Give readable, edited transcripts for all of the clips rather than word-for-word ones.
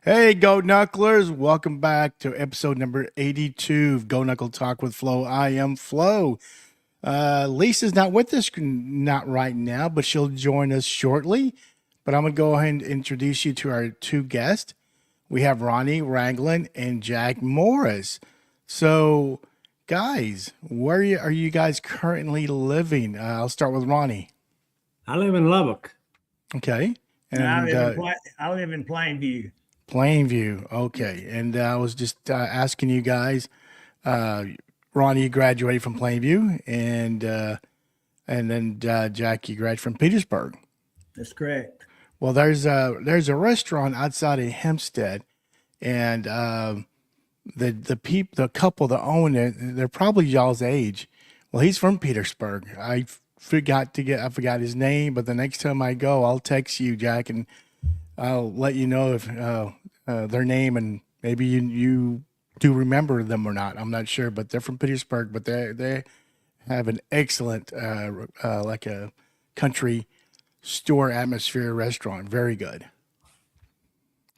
Hey, Go Knucklers. Welcome back to episode number 82 of Go Knuckle Talk with Flo. I am Flo. Lisa's not with us, not right now, but she'll join us shortly. But I'm going to go ahead and introduce you to our two guests. We have Ronny Ragland and Jack Morris. So, guys, are you guys currently living? I'll start with Ronny. I live in Lubbock. Okay. And I live in Plainview. Plainview. Okay. And I was just asking you guys, Ronny, you graduated from Plainview, and then Jack, you graduated from Petersburg. That's correct. Well, there's a restaurant outside of Hempstead, and the couple that own it, they're probably y'all's age. Well, he's from Petersburg. I forgot his name, but the next time I go, I'll text you, Jack, and I'll let you know if their name, and maybe you do remember them or not. I'm not sure, but they're from Petersburg, but they have an excellent like a country store atmosphere restaurant. Very good.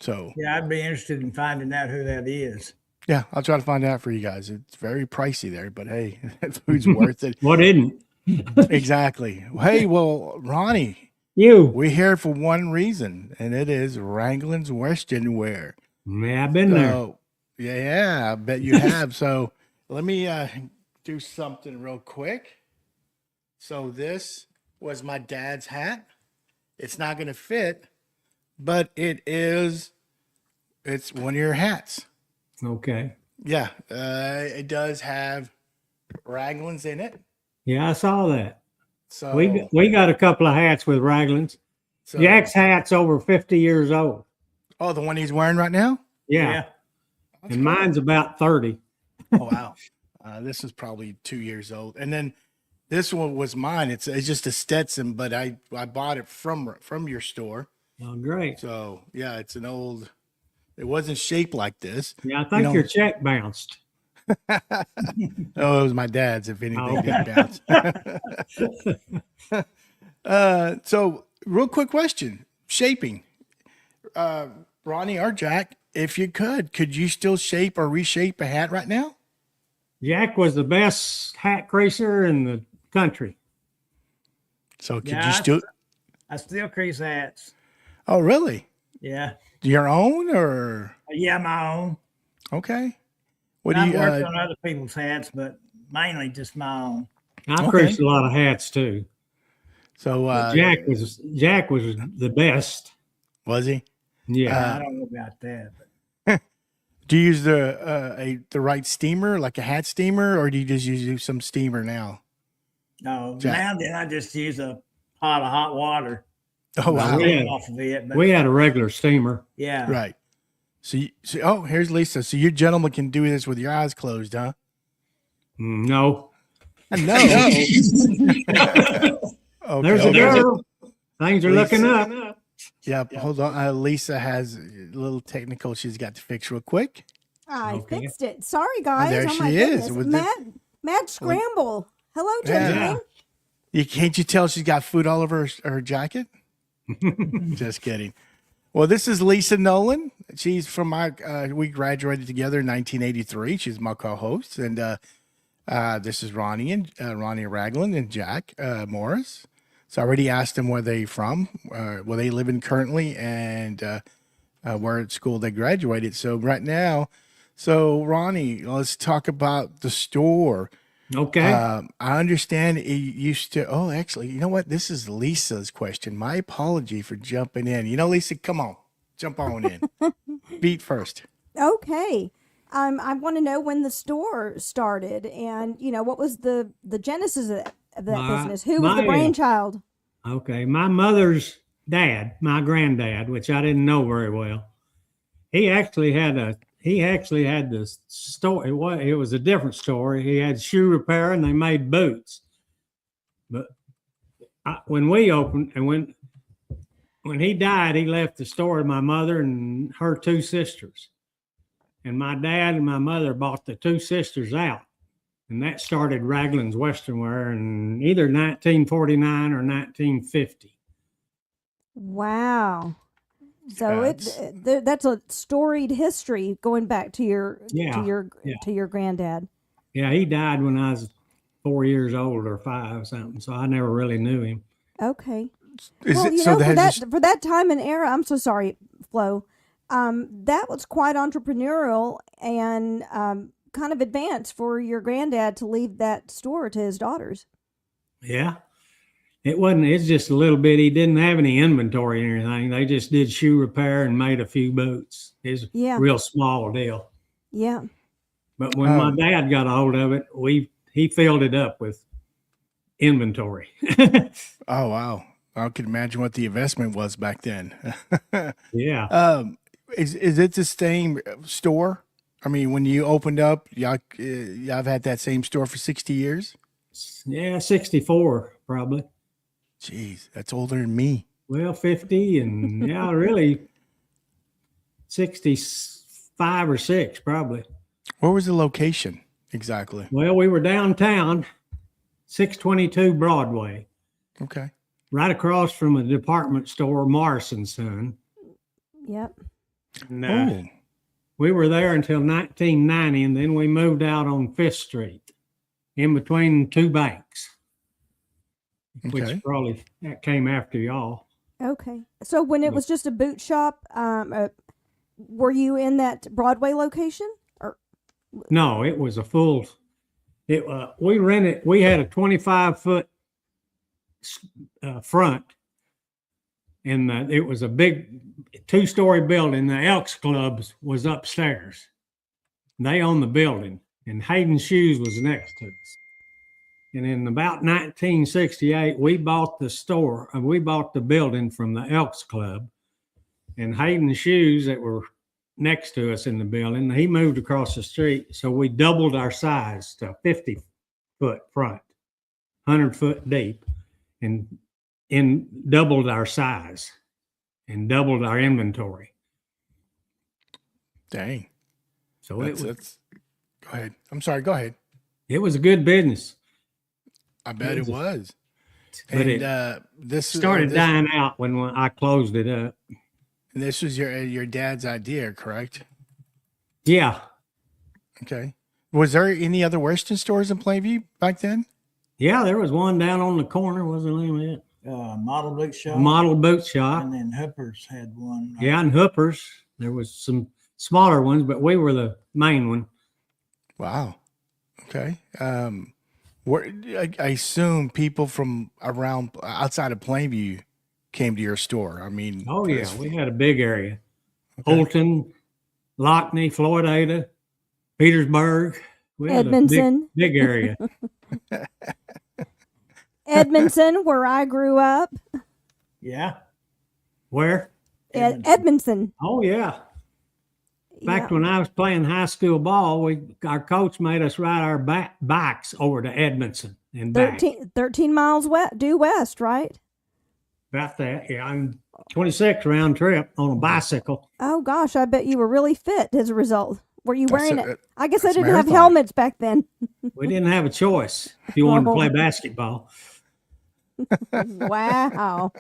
So yeah, I'd be interested in finding out who that is. Yeah, I'll try to find out for you guys. It's very pricey there, but hey, that food's worth it. What isn't? Exactly. Hey, well, Ronny, we're here for one reason, and it is Ragland's Western Wear. Yeah, I've been there. Yeah, I bet you have. So let me do something real quick. So this was my dad's hat. It's not going to fit, but it's one of your hats. Okay. Yeah, it does have Raglan's in it. Yeah, I saw that. So we got a couple of hats with Raglan's. So, Jack's hat's over 50 years old. Oh, the one he's wearing right now? Yeah. And cool. Mine's about 30. Oh, wow. This is probably 2 years old. And then this one was mine. It's just a Stetson, but I bought it from your store. Oh, great. So, yeah, it's an old, it wasn't shaped like this. Yeah, I think your check bounced. Oh, it was my dad's, if anything, did bounce. So, real quick question. Shaping. Ronny or Jack, if you could you still shape or reshape a hat right now? Jack was the best hat creaser in the country. So could you still? I still crease hats. Oh, really? Yeah. Your own or? Yeah, my own. Okay. What do you worked on other people's hats, but mainly just my own. I creased a lot of hats too. So Jack was the best. Was he? Yeah. I don't know about that. But. Do you use the right steamer, like a hat steamer, or do you just use some steamer now? No, now then I just use a pot of hot water. Oh, wow. Off of it, but we had a regular steamer. Yeah. Right. So here's Lisa. So you gentlemen can do this with your eyes closed, huh? No. No. Okay. There's a girl. Things are looking up. Yeah, hold on. Lisa has a little technical she's got to fix real quick. I fixed it. Sorry, guys. There she is. Mad scramble. Hello, gentlemen. Yeah. Can't you tell she's got food all over her jacket? Just kidding. Well, this is Lisa Nolan. She's from we graduated together in 1983. She's my co-host. And this is Ronny Ragland and Jack Morris. So I already asked them where they from, where they live in currently, and where at school they graduated. So right now, Ronny, let's talk about the store. Okay. I understand it used to. Oh, actually, you know what? This is Lisa's question. My apology for jumping in. Lisa, come on, jump on in. Beat first. Okay. I want to know when the store started, and what was the genesis of that business? Who was the brainchild? Okay, my mother's dad, my granddad, which I didn't know very well. He actually had this store. It was a different store. He had shoe repair and they made boots. But when we opened and when he died, he left the store to my mother and her two sisters. And my dad and my mother bought the two sisters out. And that started Ragland's Western Wear in either 1949 or 1950. Wow. So that's a storied history going back to your to your granddad. Yeah, he died when I was 4 years old or 5 or something, so I never really knew him. Okay. Is Well, it you so know, that for that time and era, I'm so sorry, Flo. That was quite entrepreneurial and kind of advanced for your granddad to leave that store to his daughters. Yeah. It's just a little bit. He didn't have any inventory or anything. They just did shoe repair and made a few boots. It's a real small deal. Yeah. But when my dad got a hold of it, he filled it up with inventory. Oh, wow. I can imagine what the investment was back then. Yeah. Is it the same store? I mean, when you opened up, y'all have had that same store for 60 years? Yeah, 64 probably. Jeez, that's older than me. Well, 50 and yeah, really 65 or 6 probably. Where was the location exactly? Well, we were downtown, 622 Broadway. Okay. Right across from a department store, Morrison Son. Yep. And, we were there until 1990, and then we moved out on 5th Street in between 2 banks, which probably that came after y'all. Okay. So when it was just a boot shop, were you in that Broadway location? Or no, it was a full. We rented. We had a 25-foot front, and it was a big 2-story building. The Elks Club was upstairs. They owned the building, and Hayden Shoes was next to us. And in about 1968, we bought the store, and we bought the building from the Elks Club. And Hayden Shoes that were next to us in the building, he moved across the street, so we doubled our size to 50-foot front, 100-foot deep, and doubled our size and doubled our inventory. Dang. So go ahead. I'm sorry. Go ahead. It was a good business. I bet it was. But this started dying out when I closed it up. This was your dad's idea, correct? Yeah. Okay. Was there any other Western stores in Plainview back then? Yeah, there was one down on the corner. What's the name of it? Model boot shop. Model boot shop. And then Hooper's had one. Yeah, and Hooper's. There was some smaller ones, but we were the main one. Wow. Okay. I assume people from around outside of Plainview came to your store. I mean, oh yeah, we had a big area. Okay. Holton, Lockney, Floydada, Petersburg. We had Edmondson. A big area. Edmondson, where I grew up. Yeah. Where? Edmondson. Oh yeah. Back when I was playing high school ball, our coach made us ride our bikes over to Edmondson and 13 miles due west, right? About that, yeah. I'm 26 round trip on a bicycle. Oh gosh, I bet you were really fit as a result. Were you wearing it? I guess they didn't marathon. have helmets back then. We didn't have a choice if you wanted to play basketball. Wow.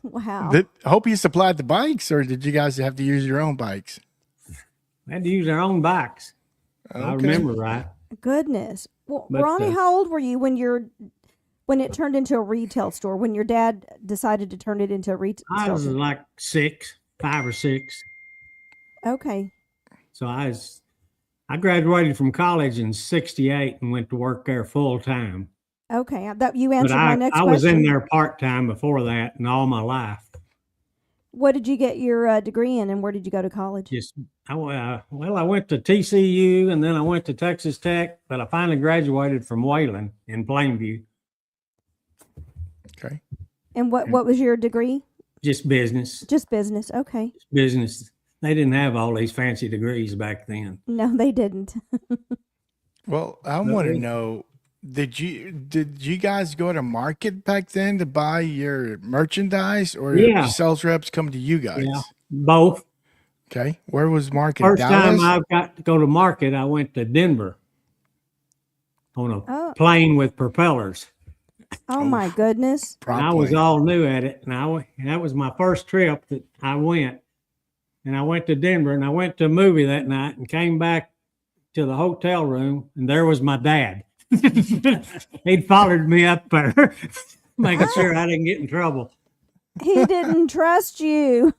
Wow. I hope you supplied the bikes, or did you guys have to use your own bikes? We had to use our own bikes. Okay. I remember right. Goodness. Well, Ronnie, how old were you when it turned into a retail store? When your dad decided to turn it into a retail store? I was like 5 or 6. Okay. So I graduated from college in 68 and went to work there full time. Okay. You answered my next question. I was in there part time before that and all my life. What did you get your degree in, and where did you go to college? I went to TCU, and then I went to Texas Tech, but I finally graduated from Wayland in Plainview. Okay. And what was your degree? Just business. Just business. Okay. Just business. They didn't have all these fancy degrees back then. No, they didn't. Well, I want to know, did you guys go to market back then to buy your merchandise, or did sales reps come to you guys? Yeah, both. Okay. Where was market? First Dallas? time I got to go to market, I went to Denver on a plane with propellers. Oh my goodness. I was all new at it. And that was my first trip that I went. and I went to Denver, and I went to a movie that night and came back to the hotel room, and there was my dad. He'd followed me up there, making sure I didn't get in trouble. He didn't trust you.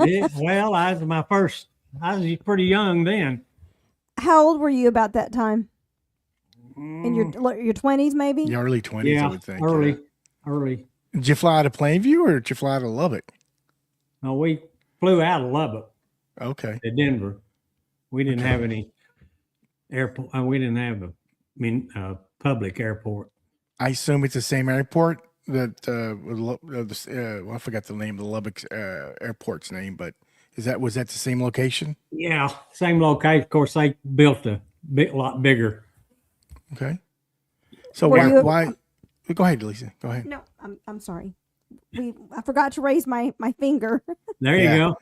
Yeah, well, I was pretty young then. How old were you about that time? In your 20s, maybe? The early 20s, I Yeah, would think. early. Did you fly out of Plainview or did you fly out of Lubbock? No, we flew out of Lubbock Okay. to Denver. We didn't have any airport. We didn't have a public airport. I assume it's the same airport that well, I forgot the name of the Lubbock airport's name, but was that the same location? Yeah, same location. Of course, they built a lot bigger. Okay. So Were why? Go ahead, Lisa. Go ahead. No, I'm sorry. I forgot to raise my finger. There you Yeah.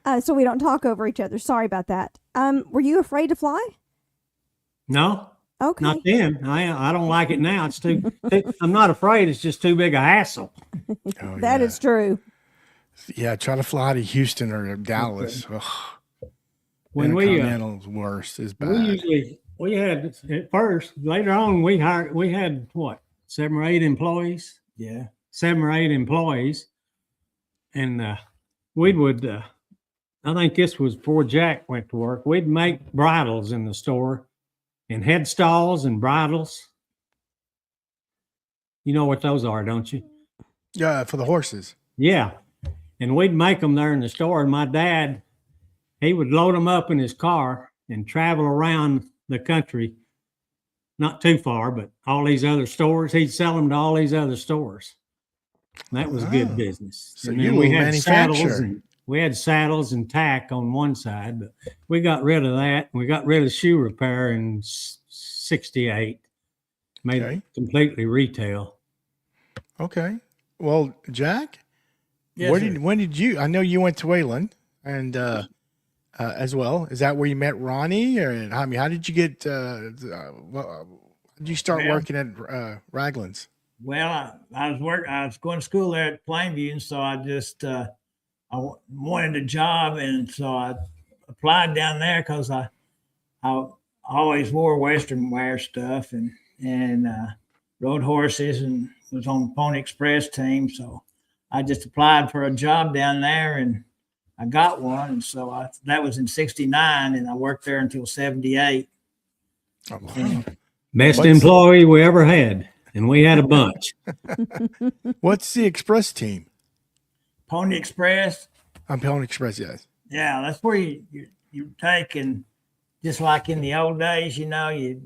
go. So we don't talk over each other. Sorry about that. Were you afraid to fly? No, Okay. not then. I don't like it now. It's too. I'm not afraid. It's just too big a hassle. Oh, That yeah. is true. Yeah, try to fly to Houston or Dallas. Ugh. When we Intercontinental's worse is bad. we had at first. Later on, we had what 7 or 8 employees. Yeah. 7 or 8 employees, and we would. I think this was before Jack went to work. We'd make bridles in the store, and headstalls and bridles. You know what those are, don't you? Yeah, for the horses. Yeah. And we'd make them there in the store. And my dad, he would load them up in his car and travel around the country, not too far, but all these other stores. He'd sell them to all these other stores. That was good business. So And you then we had saddles. We had saddles and tack on one side, but we got rid of that. We got rid of shoe repair in 68. Made Okay. it completely retail. Okay. Well, Jack, Yes, sir. when did you? I know you went to Wayland and as well. Is that where you met Ronnie? Or I mean, how did you get? Did you start Well- working at Ragland's? Well, I was going to school there at Plainview, and so I just wanted a job, and so I applied down there because I always wore Western wear stuff and rode horses and was on the Pony Express team. So I just applied for a job down there, and I got one. And so that was in '69, and I worked there until '78. Oh, wow. Best What's- employee we ever had. And we had a bunch. What's the Express team? Pony Express. I'm Pony Express, yes. Yeah, that's where you take, and just like in the old days, you hand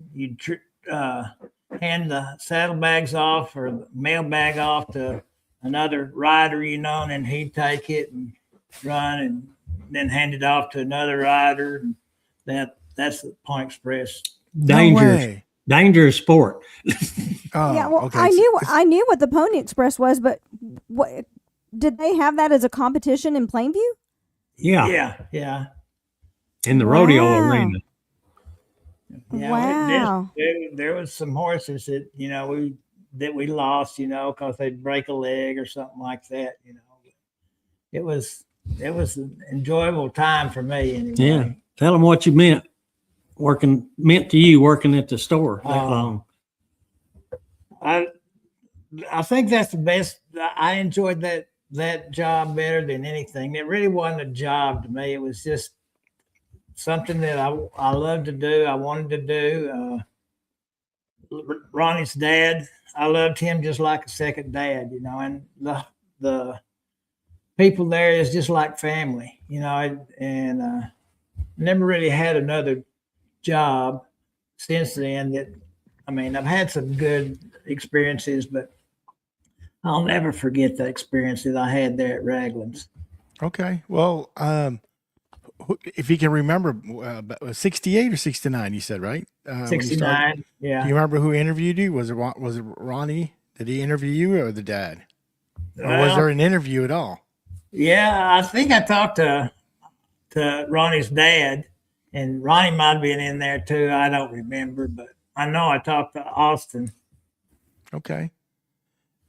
the saddlebags off or the mailbag off to another rider, and then he'd take it and run, and then hand it off to another rider. And that's the Pony Express. Dangerous sport. Oh, Yeah, well, okay. I knew what the Pony Express was, but what did they have that as a competition in Plainview? Yeah. Yeah. In the rodeo Wow. arena. Yeah, Wow. there was some horses that we lost, because they'd break a leg or something like that. It was an enjoyable time for me. Anyway. Yeah. Tell them what you meant to you working at the store that long. I think that's the best. I enjoyed that job better than anything. It really wasn't a job to me. It was just something that I loved to do. I wanted to do. Ronnie's dad, I loved him just like a second dad, and the people there is just like family, and never really had another job since then I've had some good experiences, but I'll never forget the experience that I had there at Ragland's. Okay. Well, if you can remember, 68 or 69, you said, right? When you started? 69. Yeah. Do you remember who interviewed you? Was it Ronnie? Did he interview you or the dad? Or was Well, there an interview at all? Yeah, I think I talked to Ronnie's dad, and Ronnie might have been in there too. I don't remember, but I know I talked to Austin. Okay.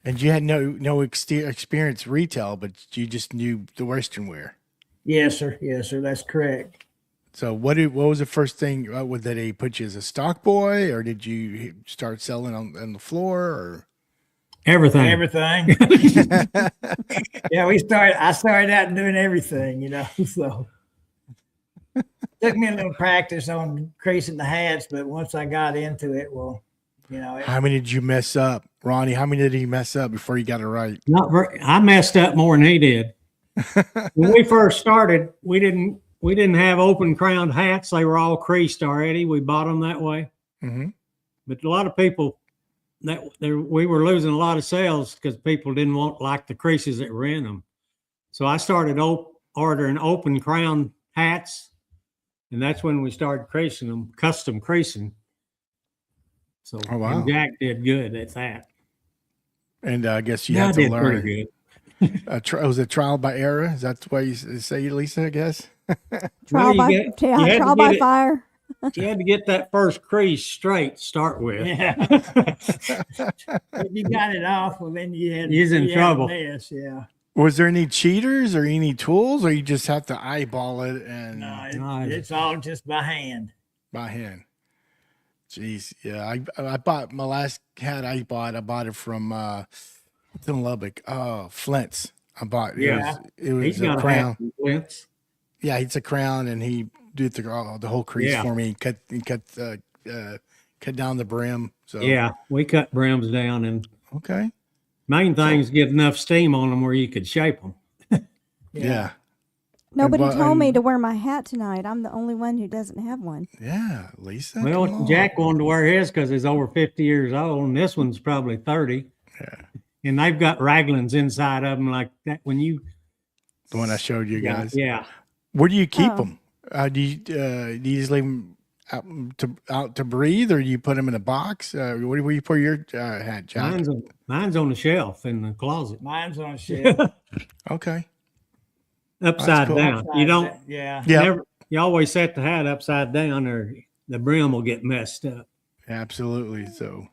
And you had no experience retail, but you just knew the Western wear. Yes, sir. Yes, sir. That's correct. So what was the first thing? Did they put you as a stock boy, or did you start selling on the floor? Or Everything. Everything. Yeah, I started out doing everything, so took me a little practice on creasing the hats, but once I got into it, how many did you mess up, Ronnie? How many did he mess up before you got it right? I messed up more than he did. When we first started, we didn't have open crowned hats. They were all creased already. We bought them that way. Mm-hmm. But a lot of people we were losing a lot of sales because people didn't like the creases that were in them. So I started ordering open crown hats, and that's when we started creasing them, custom creasing. So and Jack did good at that. And I guess you had to learn. Pretty good. Was it trial by error? Is that the way you say, Lisa? I guess. Trial by fire. You had to get that first crease straight to start with. Yeah. If you got it off, well, then He's in trouble. Mess, yeah. Was there any cheaters or any tools, or you just have to eyeball it and? No, it's all just by hand. By hand. Jeez, yeah. I bought my last hat. I bought it from it's in Lubbock. Flint's. I bought. Yeah. It was He's a got crown. Flint's. Yeah, it's a crown, and he did the whole crease for me. He cut down the brim. So yeah, we cut brims down, and okay. Main thing is get enough steam on them where you could shape them. Yeah. Nobody told me to wear my hat tonight. I'm the only one who doesn't have one. Yeah, Lisa. Well, Jack wanted to wear his because he's over 50 years old, and this one's probably 30. Yeah. And they've got Raglands inside of them like that. The one I showed you guys. Yeah. Where do you keep them? Do you just leave them out to breathe, or do you put them in a box? Where do you put your hat, Jack? Mine's on the shelf in the closet. Mine's on a shelf. Okay. Upside cool. down. You don't. Yeah. You always set the hat upside down, or the brim will get messed up. Absolutely. So.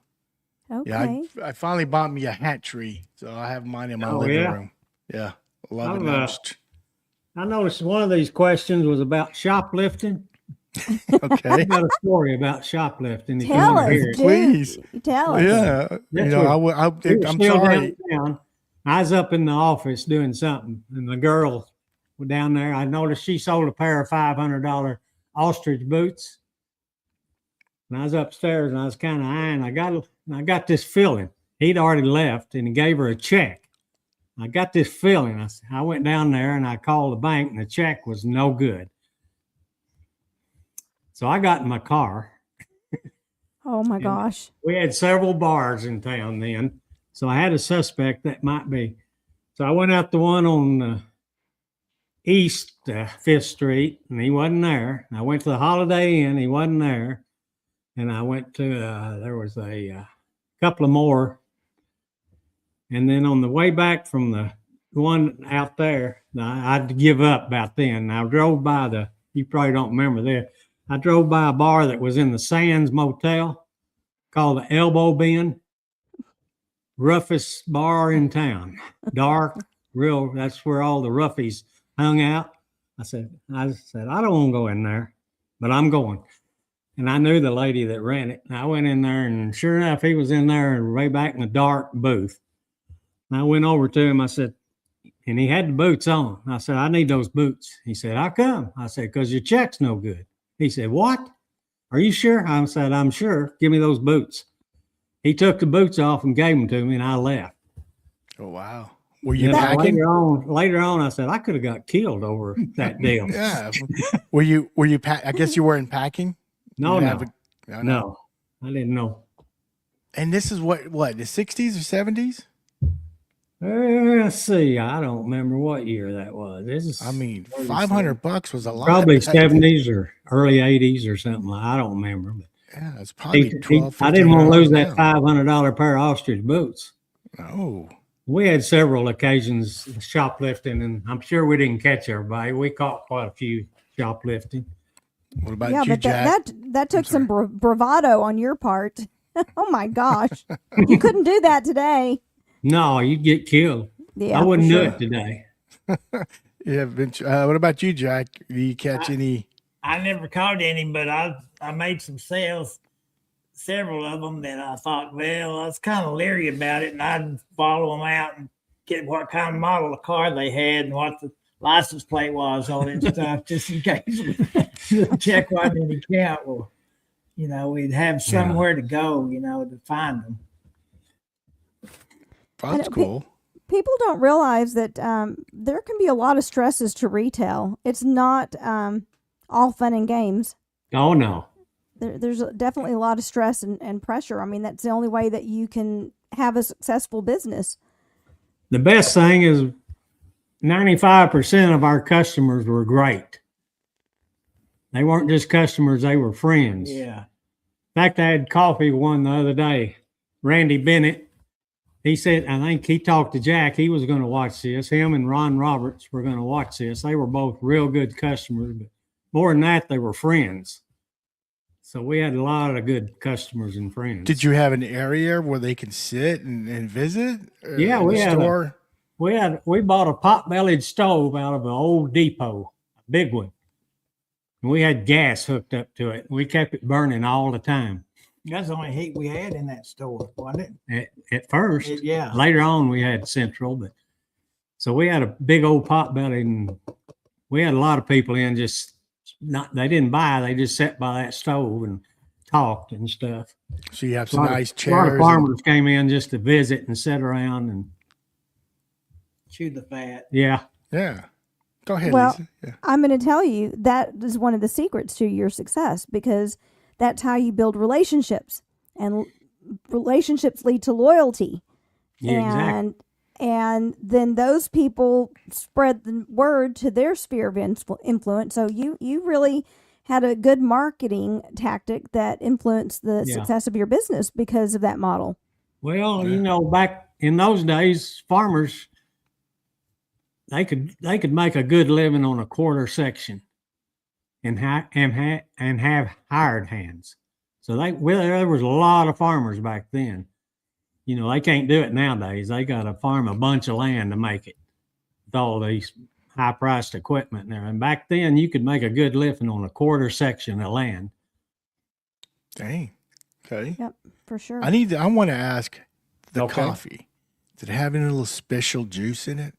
Okay. Yeah, I finally bought me a hat tree, so I have mine in my living room. Yeah, love it most. I noticed one of these questions was about shoplifting. Okay. I got a story about shoplifting. Tell us, please. Tell us. Yeah, I'm sorry. Downtown. I was up in the office doing something, and the girl was down there. I noticed she sold a pair of $500 ostrich boots. And I was upstairs, and I was kind of eyeing. I got this feeling. He'd already left, and he gave her a check. I got this feeling. I went down there, and I called the bank, and the check was no good. So I got in my car. Oh, my gosh. We had several bars in town then. So I had a suspect that might be. So I went out the one on East 5th Street, and he wasn't there. I went to the Holiday Inn. He wasn't there. And I went to, there was a couple of more. And then on the way back from the one out there, I'd give up about then. I drove by you probably don't remember this. I drove by a bar that was in the Sands Motel called the Elbow Bend. Roughest bar in town. Dark, real, that's where all the roughies hung out. I said, I don't want to go in there, but I'm going. And I knew the lady that ran it. And I went in there, and sure enough, he was in there way back in the dark booth. And I went over to him. I said, and he had the boots on. I said, I need those boots. He said, how come? I said, because your check's no good. He said, what? Are you sure? I said, I'm sure. Give me those boots. He took the boots off and gave them to me, and I left. Oh, wow. Were you packing? Later on, I said, I could have got killed over that deal. Yeah. Were you I guess you weren't packing? No, I didn't know. And this is what, the 60s or 70s? Let's see. I don't remember what year that was. $500 was a lot. Probably 70s or early 80s or something. I don't remember. But yeah, it's probably $12. I didn't want to lose that $500 pair of ostrich boots. Oh. We had several occasions shoplifting, and I'm sure we didn't catch everybody. We caught quite a few shoplifting. What about you, Jack? That took some bravado on your part. Oh my gosh, you couldn't do that today. No, you'd get killed. Yeah, I wouldn't do it today. Yeah. What about you, Jack? Do you catch any? I never caught any, but I made some sales, several of them that I thought, well, I was kind of leery about it, and I'd follow them out and get what kind of model of car they had and what the license plate was, all that stuff, just in case the check wasn't in the account. Well, we'd have somewhere to go, to find them. That's cool. People don't realize that there can be a lot of stresses to retail. It's not all fun and games. Oh, no. There's definitely a lot of stress and pressure. I mean, that's the only way that you can have a successful business. The best thing is 95% of our customers were great. They weren't just customers, they were friends. Yeah. In fact, I had coffee with one the other day. Randy Bennett, he said, I think he talked to Jack. He was going to watch this. Him and Ron Roberts were going to watch this. They were both real good customers, but more than that, they were friends. So we had a lot of good customers and friends. Did you have an area where they can sit and visit? Yeah, we bought a pot-bellied stove out of an old depot, a big one. And we had gas hooked up to it. We kept it burning all the time. That's the only heat we had in that store, wasn't it? At first. Yeah. Later on, we had central, but so we had a big old pot belly, and we had a lot of people in they didn't buy, they just sat by that stove and talked and stuff. So you have some nice chairs. A lot of farmers came in just to visit and sit around and chew the fat. Yeah. Yeah. Go ahead, Well, Lisa. Yeah. I'm going to tell you that is one of the secrets to your success, because that's how you build relationships, and relationships lead to loyalty. Yeah, exactly. And then those people spread the word to their sphere of influence. So you really had a good marketing tactic that influenced the success of your business because of that model. Well, back in those days, farmers, they could make a good living on a quarter section and have hired hands. So there was a lot of farmers back then. They can't do it nowadays. They got to farm a bunch of land to make it with all these high-priced equipment there. And back then, you could make a good living on a quarter section of land. Dang. Okay. Yep, for sure. I want to ask the coffee. Did it have any little special juice in it?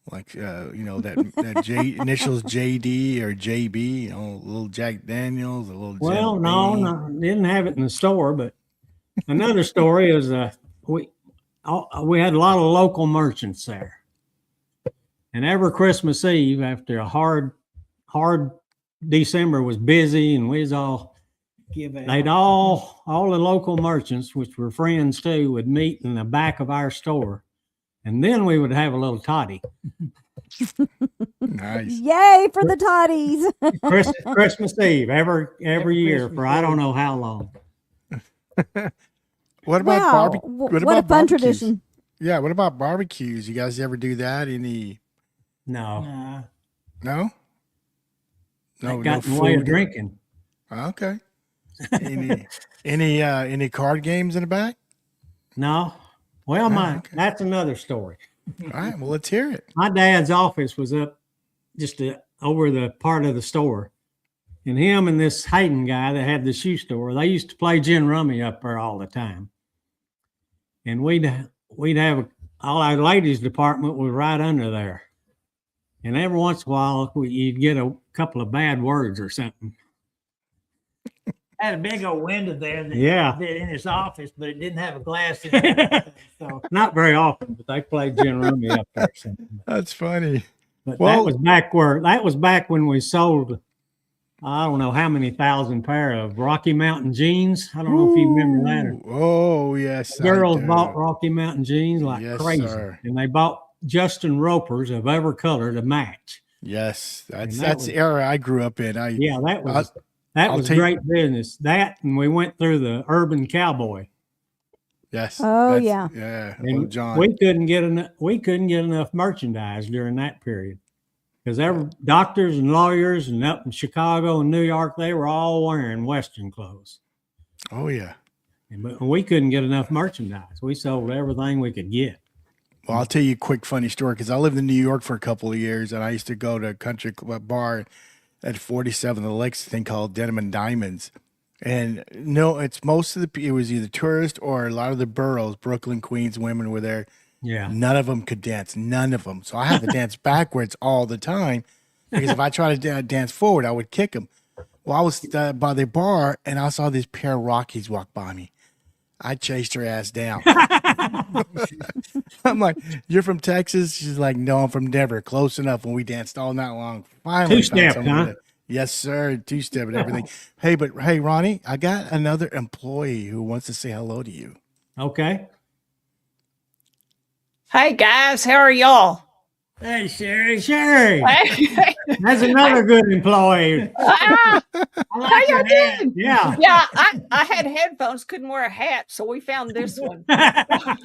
Like, that initials JD or JB, a little Jack Daniels, a little. Well, no, didn't have it in the store, but another story is we had a lot of local merchants there, and every Christmas Eve after a hard December was busy, and we was all the local merchants, which were friends too, would meet in the back of our store, and then we would have a little toddy. Nice. Yay for the toddies. Christmas Eve every year for I don't know how long. What about barbecue? What a fun tradition. Yeah. What about barbecues? You guys ever do that? No. No? No, got in the way of drinking. Okay. Any card games in the back? No. Well, that's another story. All right. Well, let's hear it. My dad's office was up just over the part of the store. And him and this Hayden guy that had the shoe store, they used to play gin rummy up there all the time. And we'd have all our ladies department was right under there. And every once in a while, you'd get a couple of bad words or something. Had a big old window there that in his office, but it didn't have a glass in it. So. Not very often, but they played gin rummy up there. That's funny. But that was back when we sold, I don't know how many thousand pair of Rocky Mountain jeans. I don't know if you remember that. Oh, yes. Girls bought Rocky Mountain jeans like crazy. Sir. And they bought Justin Ropers of every color to match. Yes. That's the era I grew up in. That was great business. That, and we went through the Urban Cowboy. Yes. Oh, yeah. Yeah. And John. we couldn't get enough merchandise during that period. Because doctors and lawyers and up in Chicago and New York, they were all wearing Western clothes. Oh, yeah. But we couldn't get enough merchandise. We sold everything we could get. Well, I'll tell you a quick funny story because I lived in New York for a couple of years, and I used to go to a country club bar at 47 the Lakes, thing called Denim and Diamonds. And no, it's most of it was either tourists or a lot of the boroughs, Brooklyn, Queens, women were there. Yeah. None of them could dance, none of them. So I had to dance backwards all the time because if I tried to dance forward, I would kick them. Well, I was by the bar and I saw this pair of Rockies walk by me. I chased her ass down. I'm like, "You're from Texas?" She's like, "No, I'm from Denver." Close enough. When we danced all night long, finally Two-step, found someone huh? that- Yes, sir. Two-step and everything. Hey, Ronnie, I got another employee who wants to say hello to you. Okay. Hey guys, how are y'all? Hey, Sherri. Sherri, Hey, that's another good employee. ah, I how like y'all your hat. doing? Yeah. Yeah, I had headphones, couldn't wear a hat, so we found this one. What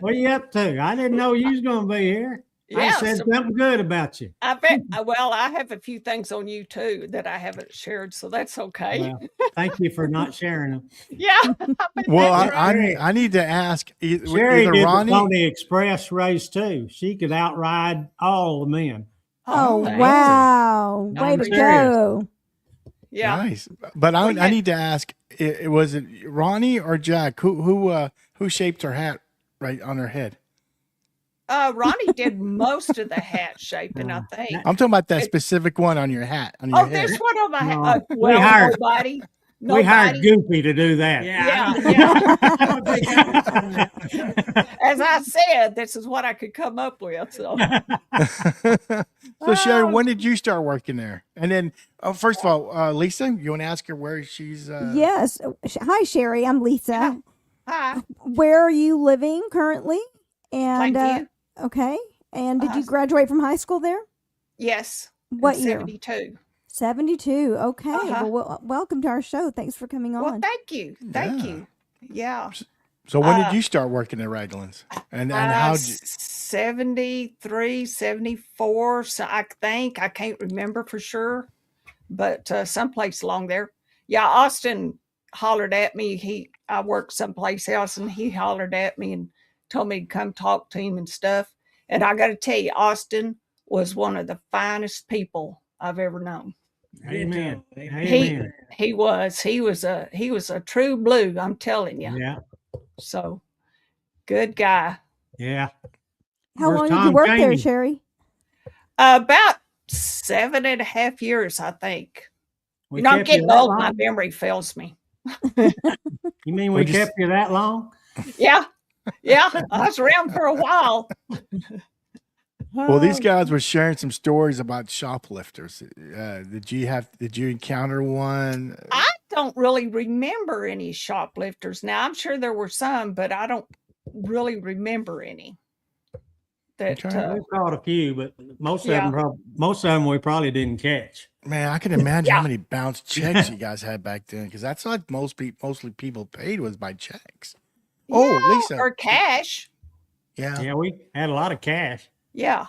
are you up to? I didn't know you was going to be here. I Yeah, said so something good about you. I bet. Well, I have a few things on you too that I haven't shared, so that's okay. Well, thank you for not sharing them. Yeah. But Well, that's right. I need to ask Sherri either did Ronnie. the Pony Express race too. She could outride all the men. Oh, thanks. wow. No, Way I'm to serious. go. Yeah. Nice, but Well, I need to ask: was it Ronnie or Jack who shaped her hat right on her head? Ronnie did most of the hat shaping, I think. I'm talking about that It- specific one on your hat. On your Oh, head. this one on my No, hat. we Well, hired- nobody. We hired Nobody. Goopy to do that. Yeah. Yeah, I'm a big fan of that. As I said, this is what I could come up with. So. So Sherri, Oh. when did you start working there? And then, first of all, Lisa, you want to ask her where she's? Yes. Hi, Sherri. I'm Lisa. Hi. Where are you living currently? And Plainview. okay. And did you Uh, graduate from high school there? Yes. What in year? 72. 72. Okay. Uh-huh. Well, welcome to our show. Thanks for coming Well, on. thank you. Thank Yeah. you. Yeah. So when uh, did you start working at Ragland's? And how? 73, 74. So I think I can't remember for sure, but someplace along there. Yeah. Austin hollered at me. I worked someplace else and he hollered at me and told me to come talk to him and stuff. And I got to tell you, Austin was one of the finest people I've ever known. Amen. He Amen. he was a true blue, I'm telling you. Yeah. So good guy. Yeah. How Where's long did you Tom work there, Chaney? Sherri? About 7.5 years, I think. We I'm kept you getting that old. My long? memory fails me. You mean we What'd you kept you that long? Yeah. Yeah. I was around for a while. Well, these Oh, guys were sharing some stories about shoplifters. Did you encounter one? I don't really remember any shoplifters. Now, I'm sure there were some, but I don't really remember any. That Okay. We caught a few, but most Yeah. of them we probably didn't catch. Man, I can imagine Yeah. how many bounce checks you guys had back then, because that's what mostly people paid was by checks. Oh, yeah, Lisa. or cash. Yeah. Yeah, we had a lot of cash. Yeah.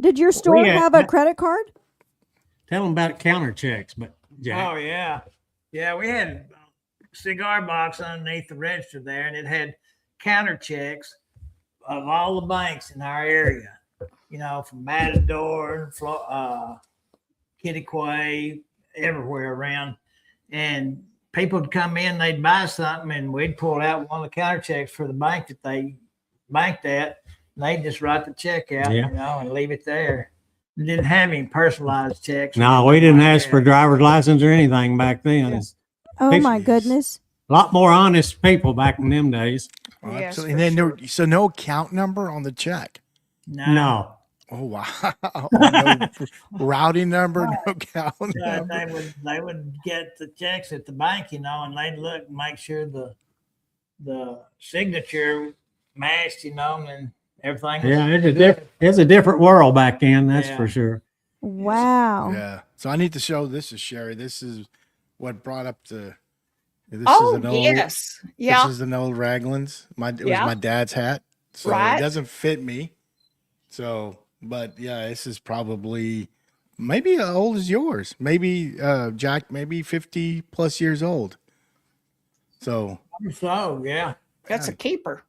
Did your store had- have a credit card? Tell them about counter checks, but Jack. Oh, yeah. Yeah, we had a cigar box underneath the register there, and it had counter checks of all the banks in our area. You know, from Matador, Kittiquay, everywhere around. And people would come in, they'd buy something, and we'd pull out one of the counter checks for the bank that they banked at. And they'd just write the check out, Yeah. you know, and leave it there. We didn't have any personalized checks. or No, we anything didn't like ask that. for driver's license or anything back then. Yeah. It's Oh Fix- my goodness. a lot more honest people back in them days. Oh, Yes, absolutely. for And then sure. so no account number on the check. No. Oh wow. No routing number, no account Yeah, number. they would get the checks at the bank, you know, and they'd look and make sure the signature matched, you know, and everything. was Yeah, good. it's a different world back then, that's Yeah. for sure. Wow. Yeah. So I need to show this is Sherri. This is what brought up the. This Oh, is an old. yes. Yeah. This is an old Ragland's. It was Yeah. my dad's hat. So Right. it doesn't fit me. So, but yeah, this is probably maybe as old as yours. Maybe Jack, maybe 50 plus years old. So So, yeah. That's a keeper.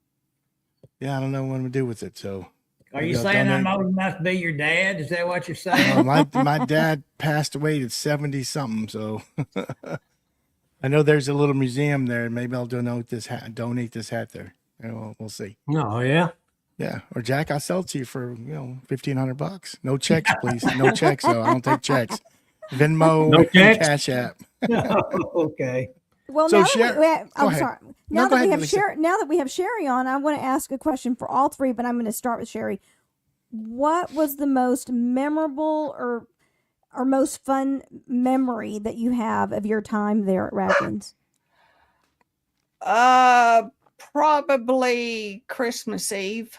yeah, I don't know what I'm gonna do with it. So Are maybe you I'll saying I'm donate. old enough to be your dad? Is that what you're saying? My dad passed away at 70 something, so I know there's a little museum there. Maybe I'll donate this hat there. Yeah, we'll see. Oh yeah. Yeah, or Jack, I'll sell it to you for $1,500. No checks, please. No checks, though. I don't take checks. Venmo No and checks? Cash App. Okay. Well, So now Sher- that we have, go I'm ahead. sorry. No, Now go that we ahead, have Lisa. now that we have Sherri on, I want to ask a question for all three, but I'm going to start with Sherri. What was the most memorable or most fun memory that you have of your time there at Ragland's? Probably Christmas Eve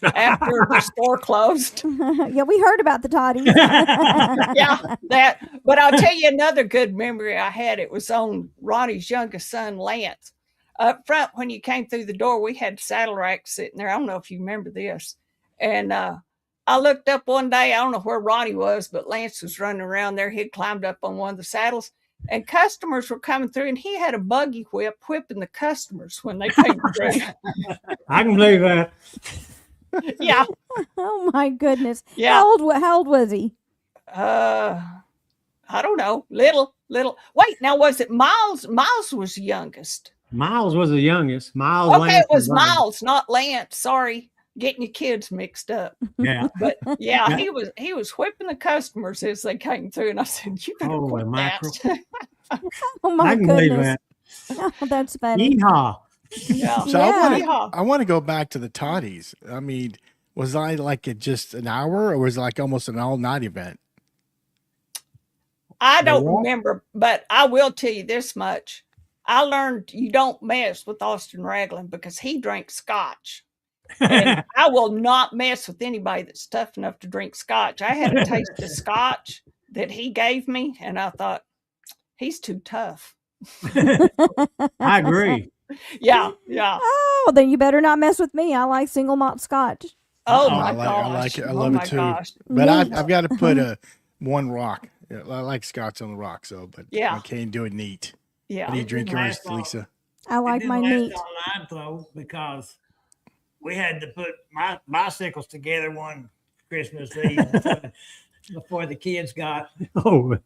after the store closed. Yeah, we heard about the toddies. Yeah, that. But I'll tell you another good memory I had. It was on Ronnie's youngest son, Lance. Up front, when you came through the door, we had saddle racks sitting there. I don't know if you remember this. And I looked up one day. I don't know where Ronnie was, but Lance was running around there. He'd climbed up on one of the saddles, and customers were coming through, and he had a buggy whip whipping the customers when they came through. I can believe that. Yeah. Oh my goodness. Yeah. How old was he? I don't know. Little. Wait, now was it Miles? Miles was the youngest. Miles was the youngest. Miles. Okay, Lance, it was and Brian. Miles, not Lance. Sorry, getting your kids mixed up. Yeah. But yeah, Yeah. he was whipping the customers as they came through, and I said, "You better Holy quit mackerel. that." Oh my I can believe goodness. that. Oh, that's funny. Yeehaw. Yeah. So Yeah. I want to go back to the toddies. I mean, was I like at just an hour, or was it like almost an all-night event? I don't what? remember, but I will tell you this much. I learned you don't mess with Austin Ragland because he drank scotch. And I will not mess with anybody that's tough enough to drink scotch. I had a taste of scotch that he gave me, and I thought, he's too tough. I agree. Yeah. Oh, then you better not mess with me. I like single malt scotch. Oh, I my like- gosh. I like it. I Oh love it my too. gosh. But Neat. I've got to put one rock. Yeah, I like Scotch on the rock, so but Yeah. I can't do it neat. Yeah. How do you It drink didn't yours, last long. Lisa? I like It my didn't neat. last all night though, because we had to put my bicycles together one Christmas Eve before the kids got. Oh,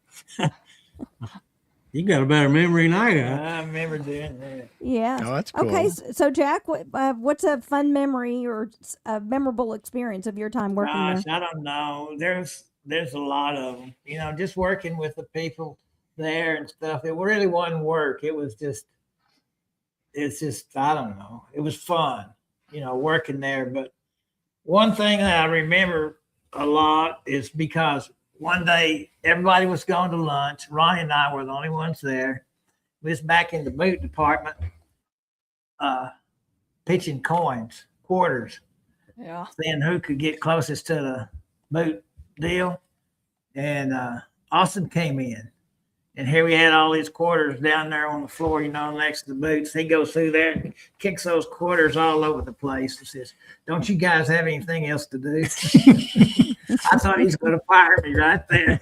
you got a better memory than I got. I remember doing that. Yeah. Oh, that's cool. Okay, so Jack, what's a fun memory or a memorable experience of your time working Gosh, there? I don't know. There's a lot of them. Just working with the people there and stuff. It really wasn't work. It's just I don't know. It was fun, working there. But one thing that I remember a lot is because one day everybody was going to lunch. Ronnie and I were the only ones there. We was back in the boot department, pitching quarters, Yeah. seeing who could get closest to the boot deal. And Austin came in. And here we had all these quarters down there on the floor, next to the boots. He goes through there and kicks those quarters all over the place. He says, "Don't you guys have anything else to do?" I thought he's going to fire me right there.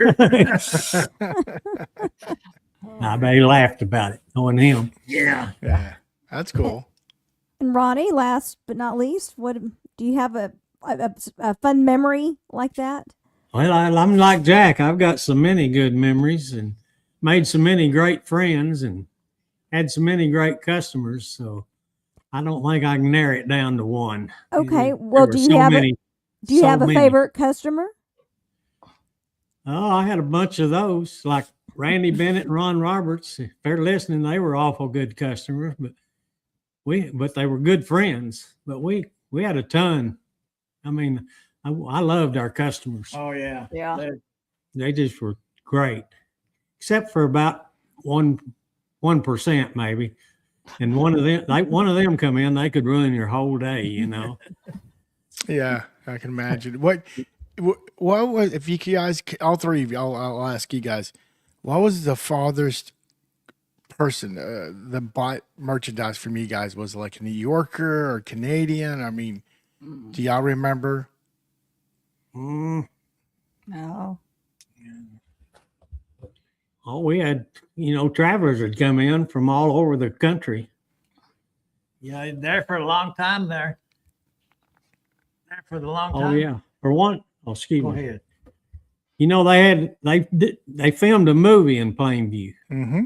I bet he laughed about it, knowing him. Yeah. Yeah, that's cool. And Ronnie, last but not least, what do you have a fun memory like that? Well, I'm like Jack. I've got so many good memories and made so many great friends and had so many great customers. So I don't think I can narrow it down to one. Okay, There well, were do you so have many- Do you so have a many. favorite customer? Oh, I had a bunch of those, like Randy Bennett and Ron Roberts. If they're listening, they were awful good customers, but they were good friends. But we had a ton. I mean, I loved our customers. Oh, yeah. Yeah. They just were great, except for about 1% maybe. And one of them come in, they could ruin your whole day. Yeah, I can imagine. What was, if you guys, all three of you, I'll ask you guys, what was the farthest person that bought merchandise from you guys? Was it like a New Yorker or Canadian? I mean, do y'all remember? Mm. No. Oh, we had, travelers would come in from all over the country. There for a long time there. there for the long Oh time? yeah. For one, oh, excuse Go me. ahead. You know, they filmed a movie in Plainview, Mm-hmm.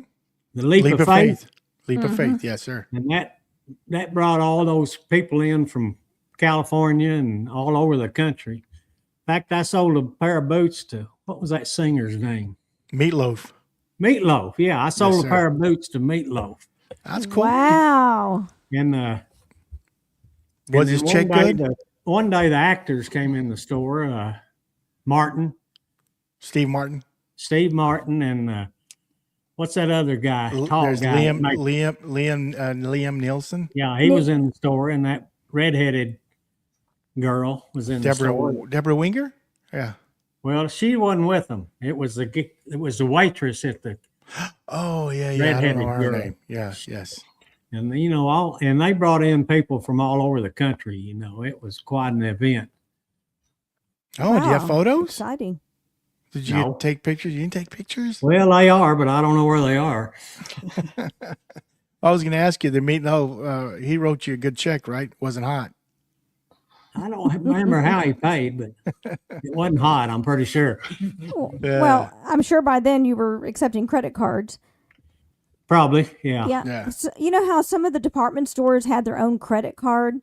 The Leap, of Faith, Leap of faith. Yes, sir. and that brought all those people in from California and all over the country. In fact, I sold a pair of boots to, what was that singer's name? Meatloaf. Meatloaf. Yeah, I sold Yes, a pair sir. of boots to Meatloaf. That's cool. Wow. And Was and his then check good? One day the actors came in the store, Martin, Steve Martin. Steve Martin, and what's that other guy? Tall There's guy. Liam Nielsen. Yeah, he was in the store, and that redheaded girl was in the store. Deborah Winger. Yeah. Well, she wasn't with them. It was the waitress at the, Oh yeah, yeah. I don't Redheaded know her girl. name. Yeah, yes. and you know and they brought in people from all over the country. You know, it was quite an event. Oh, do you have Wow. photos? Exciting. Did you No. take pictures? You didn't take pictures? Well, they are, but I don't know where they are. I was going to ask you. The meet. No, he wrote you a good check, right? Wasn't hot. I don't remember how he paid, but it wasn't hot. I'm pretty sure. Yeah. Well, I'm sure by then you were accepting credit cards. Probably, yeah. Yeah. Yeah. So, you know how some of the department stores had their own credit card?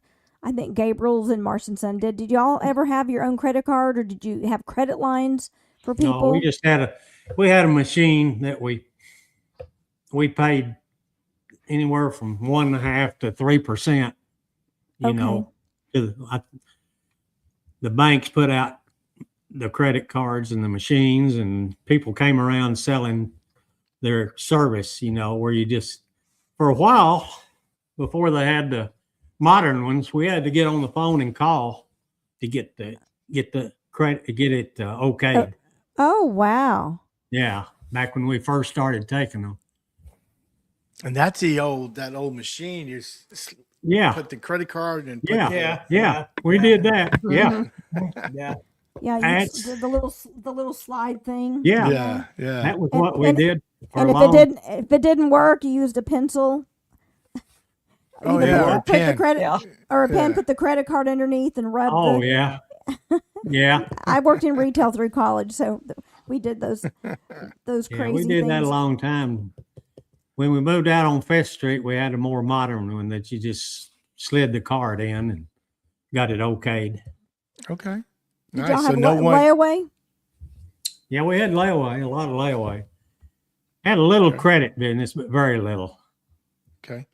I think Gabriel's and Marsh and Son did. Did y'all ever have your own credit card, or did you have credit lines for people? No, we just had a machine that we paid anywhere from 1.5% to 3%. You know, the banks put out the credit cards and the machines, and people came around selling their service. You know, where you just, for a while before they had the modern ones, we had to get on the phone and call to get the credit, to get it okayed. Oh, wow. Yeah, back when we first started taking them. And that's that old machine. You Yeah, put the credit card and put yeah, we did that. Yeah, Yeah. Yeah, you That's- did the little slide thing. yeah, yeah. that was And- what we and- did. For And a if long, it didn't work, you used a pencil. Oh, Either yeah, or a put the pen. credit Yeah. or a pen. Yeah. Put the credit card underneath and rub. oh yeah, yeah, I worked in retail through college, so we did those yeah. crazy We did things. that a long time. When we moved out on Fifth Street, we had a more modern one that you just slid the card in and got it okayed. Okay. Did Nice. y'all So have no one. layaway? Yeah, we had layaway, a lot of layaway. Had a little credit business, but very little. Okay.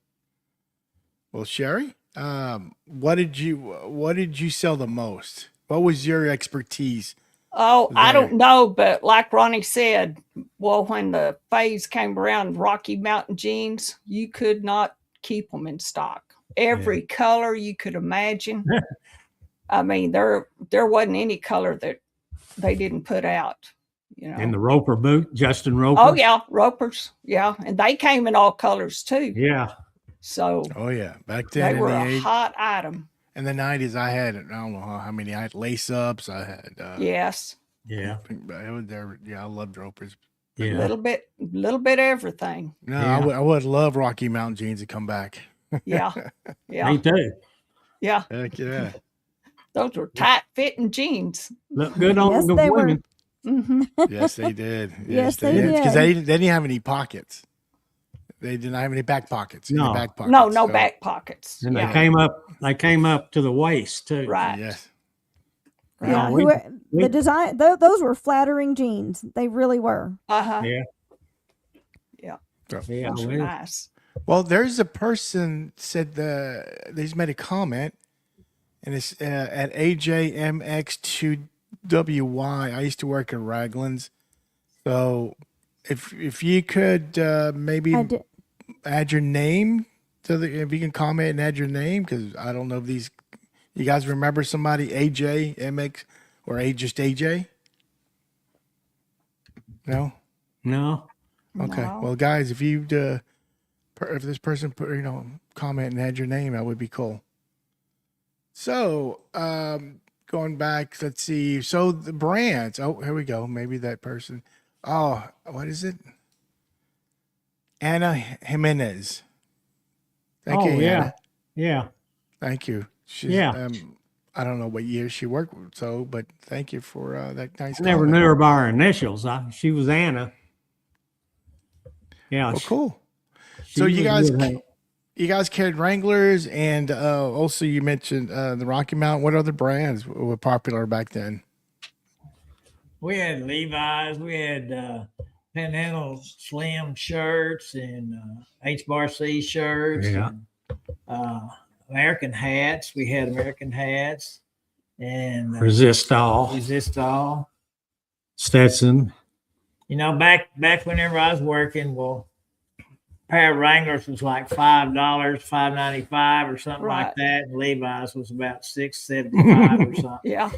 Well, Sherri, what did you sell the most? What was your expertise? Oh, I There. don't know, but like Ronnie said, well, when the phase came around, Rocky Mountain jeans, you could not keep them in stock. Every color you could imagine. I mean, there wasn't any color that they didn't put out. You know. And the Roper boot, Justin Roper. Oh yeah, ropers. Yeah, and they came in all colors too. Yeah. So Oh yeah, back they then in were the a hot item. in the 90s, I had I don't know how many. I had lace ups. I had Yes, Yeah. it was there. Yeah, I loved ropers. Yeah. little bit everything. No, Yeah. I would love Rocky Mountain jeans to come back. Yeah, yeah, Me too. yeah. Heck yeah. Those were tight fitting jeans. Look good on Yes, the they were. women. Hmm. Yes, they did. Yes, they Because did. they didn't have any pockets. They didn't have any back pockets. No. Back pockets. No so- back pockets. And Yeah, they came up to the waist too. right. Yes. Yeah, we- we- the design. Those were flattering jeans. They really were. Uh-huh. Yeah. Yeah. Yeah. Those were we- nice. Well, there's a person said they's made a comment, and it's at AJMX2WY. I used to work at Ragland's, so if you could maybe I did. add your name to the, if you can comment and add your name, because I don't know if you guys remember somebody AJMX or just AJ. No. No. Okay. No. Well, guys, if you if this person put comment and add your name, that would be cool. So going back, let's see. So the brands. Oh, here we go. Maybe that person. Oh, what is it? Anna Jimenez. Thank you, yeah. Anna. Yeah. Thank you. She's, Yeah. I don't know what year she worked. So, but thank you for that nice. I never comment. knew her by her initials. She was Anna. Yeah. Well, cool. she So you was guys, good help. you guys carried Wranglers, and also you mentioned the Rocky Mountain. What other brands were popular back then? We had Levi's, we had Panhandle Slim shirts and H-Bar C shirts. Yeah. And, American hats. We had American hats and Resist all. Resist All. Stetson. You know, back whenever I was working, well, a pair of Wranglers was like $5, $5.95 or something like Right. that. And Levi's was about $6.75 or something. Yeah.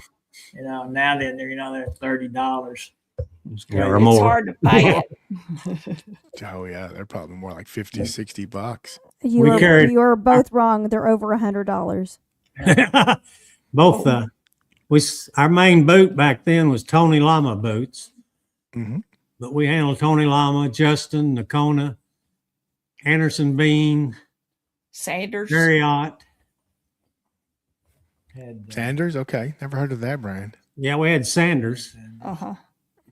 You know, now they're $30. Yeah, or It's more. hard to pay it. Oh yeah, they're probably more like 50, $60. We carried- You are both wrong. They're over $100. Both our main boot back then was Tony Lama boots, Mm-hmm. but we handled Tony Lama, Justin, Nakona, Anderson Bean, Sanders. Marriott. Had, Sanders, okay, never heard of that brand. Yeah, we had Sanders, Uh-huh.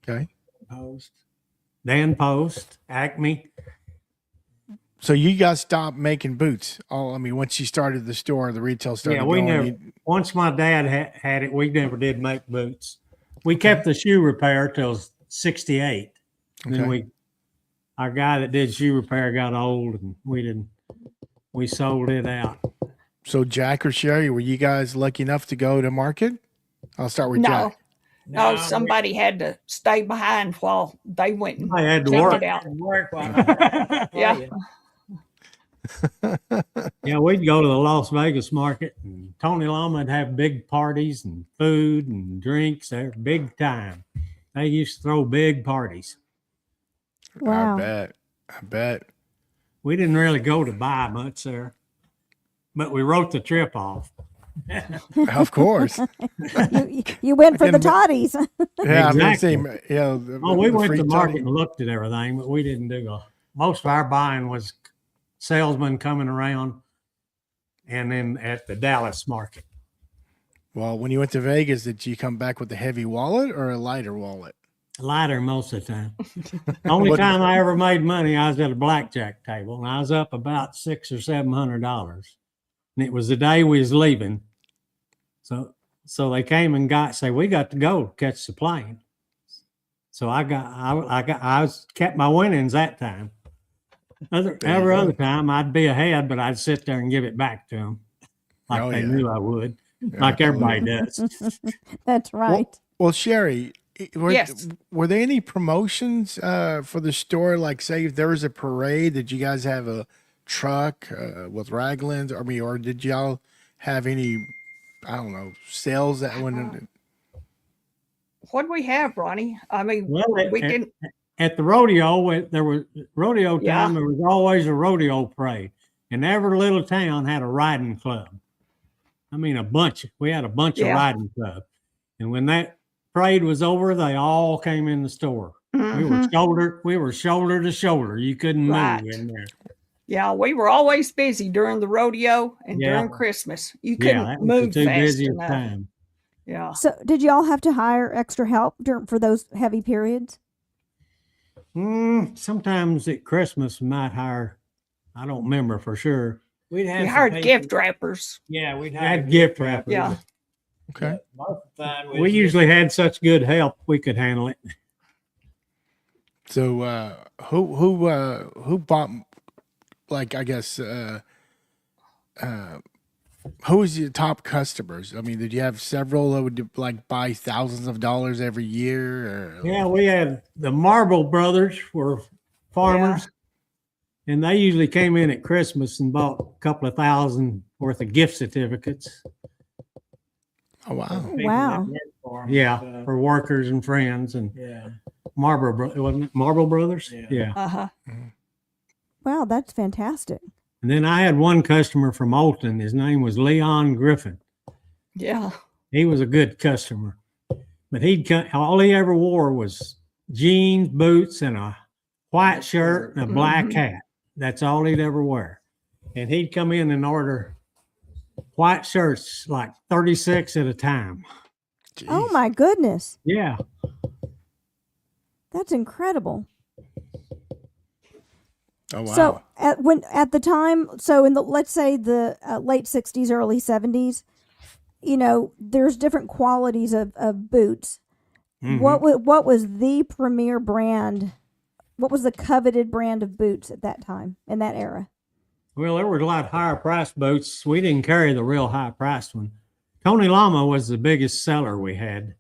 Okay, Post. Dan Post, Acme. so you guys stopped making boots. Oh, I mean, once you started the store, the retail started. Yeah, we going, never. Once my dad had it, we never did make boots. We kept the shoe repair till '68. Okay. Then our guy that did shoe repair got old, and we sold it out. So Jack or Sherri, were you guys lucky enough to go to market? I'll start with No. Jack. No, somebody had to stay behind while they went and I had to checked work. it out. Work while Yeah. Yeah, we'd go to the Las Vegas market, and Tony Lama would have big parties and food and drinks there, big time. They used to throw big parties. Wow. I bet. We didn't really go to buy much there, but we wrote the trip off. Of course. You went for the Again, toddies. Yeah, Exactly. I mean, Oh, we went free to market toddy. and looked at everything, but we didn't do most of our buying was salesmen coming around, and then at the Dallas market. Well, when you went to Vegas, did you come back with a heavy wallet or a lighter wallet? Lighter most of the time. The only What- time I ever made money, I was at a blackjack table, and I was up about $600 or $700. And it was the day we was leaving. So they came and say, we got to go catch the plane. So I kept my winnings that time. Every other time I'd be ahead, but I'd sit there and give it back to them like Oh, they yeah. knew I would, like everybody does. That's right. Well, Sherri, Yes. were there any promotions for the store? Like, say, if there was a parade, did you guys have a truck with Ragland? I mean, or did y'all have any, I don't know, sales that went? What do we have, Ronnie? I mean, Well, we didn't. At the rodeo, there was rodeo time. Yeah. There was always a rodeo parade, and every little town had a riding club. I mean, we had a bunch of Yeah. riding clubs, and when that parade was over, they all came in the store. Mhm. We were shoulder to shoulder. You couldn't Right. move in there. Yeah, we were always busy during the rodeo and Yeah. during Christmas. You Yeah, couldn't that was move the two fast busiest enough. time. Yeah. So, did y'all have to hire extra help for those heavy periods? Sometimes at Christmas, we might hire. I don't remember for sure. We'd have We some hired people- gift wrappers. Yeah, we'd We have had gift wrappers. Yeah. Okay. Most of the time We usually had such good help, we could handle it. So who bought, like, I guess who was your top customers? I mean, did you have several that would like buy thousands of dollars every year? Or, Yeah, we had the Marble Brothers were farmers, and they usually came in at Christmas and bought a couple of thousand worth of gift certificates. Oh wow. people that Wow. work for 'em, Yeah, so, for workers and friends, and yeah. wasn't it Marble Brothers? Yeah. Yeah. Uh-huh. Wow, that's fantastic. And then I had one customer from Olton. His name was Leon Griffin. Yeah. He was a good customer, but all he ever wore was jeans, boots, and a white shirt and a black Mhm. hat. That's all he'd ever wear. And he'd come in and order white shirts, like 36 at a time. Oh Jeez. my goodness, Yeah. that's incredible. Oh wow. So at the time, so in the let's say the late '60s, early '70s, there's different qualities of boots. Mhm. What was the premier brand? What was the coveted brand of boots at that time in that era? Well, there were a lot higher priced boots. We didn't carry the real high priced one. Tony Lama was the biggest seller we had,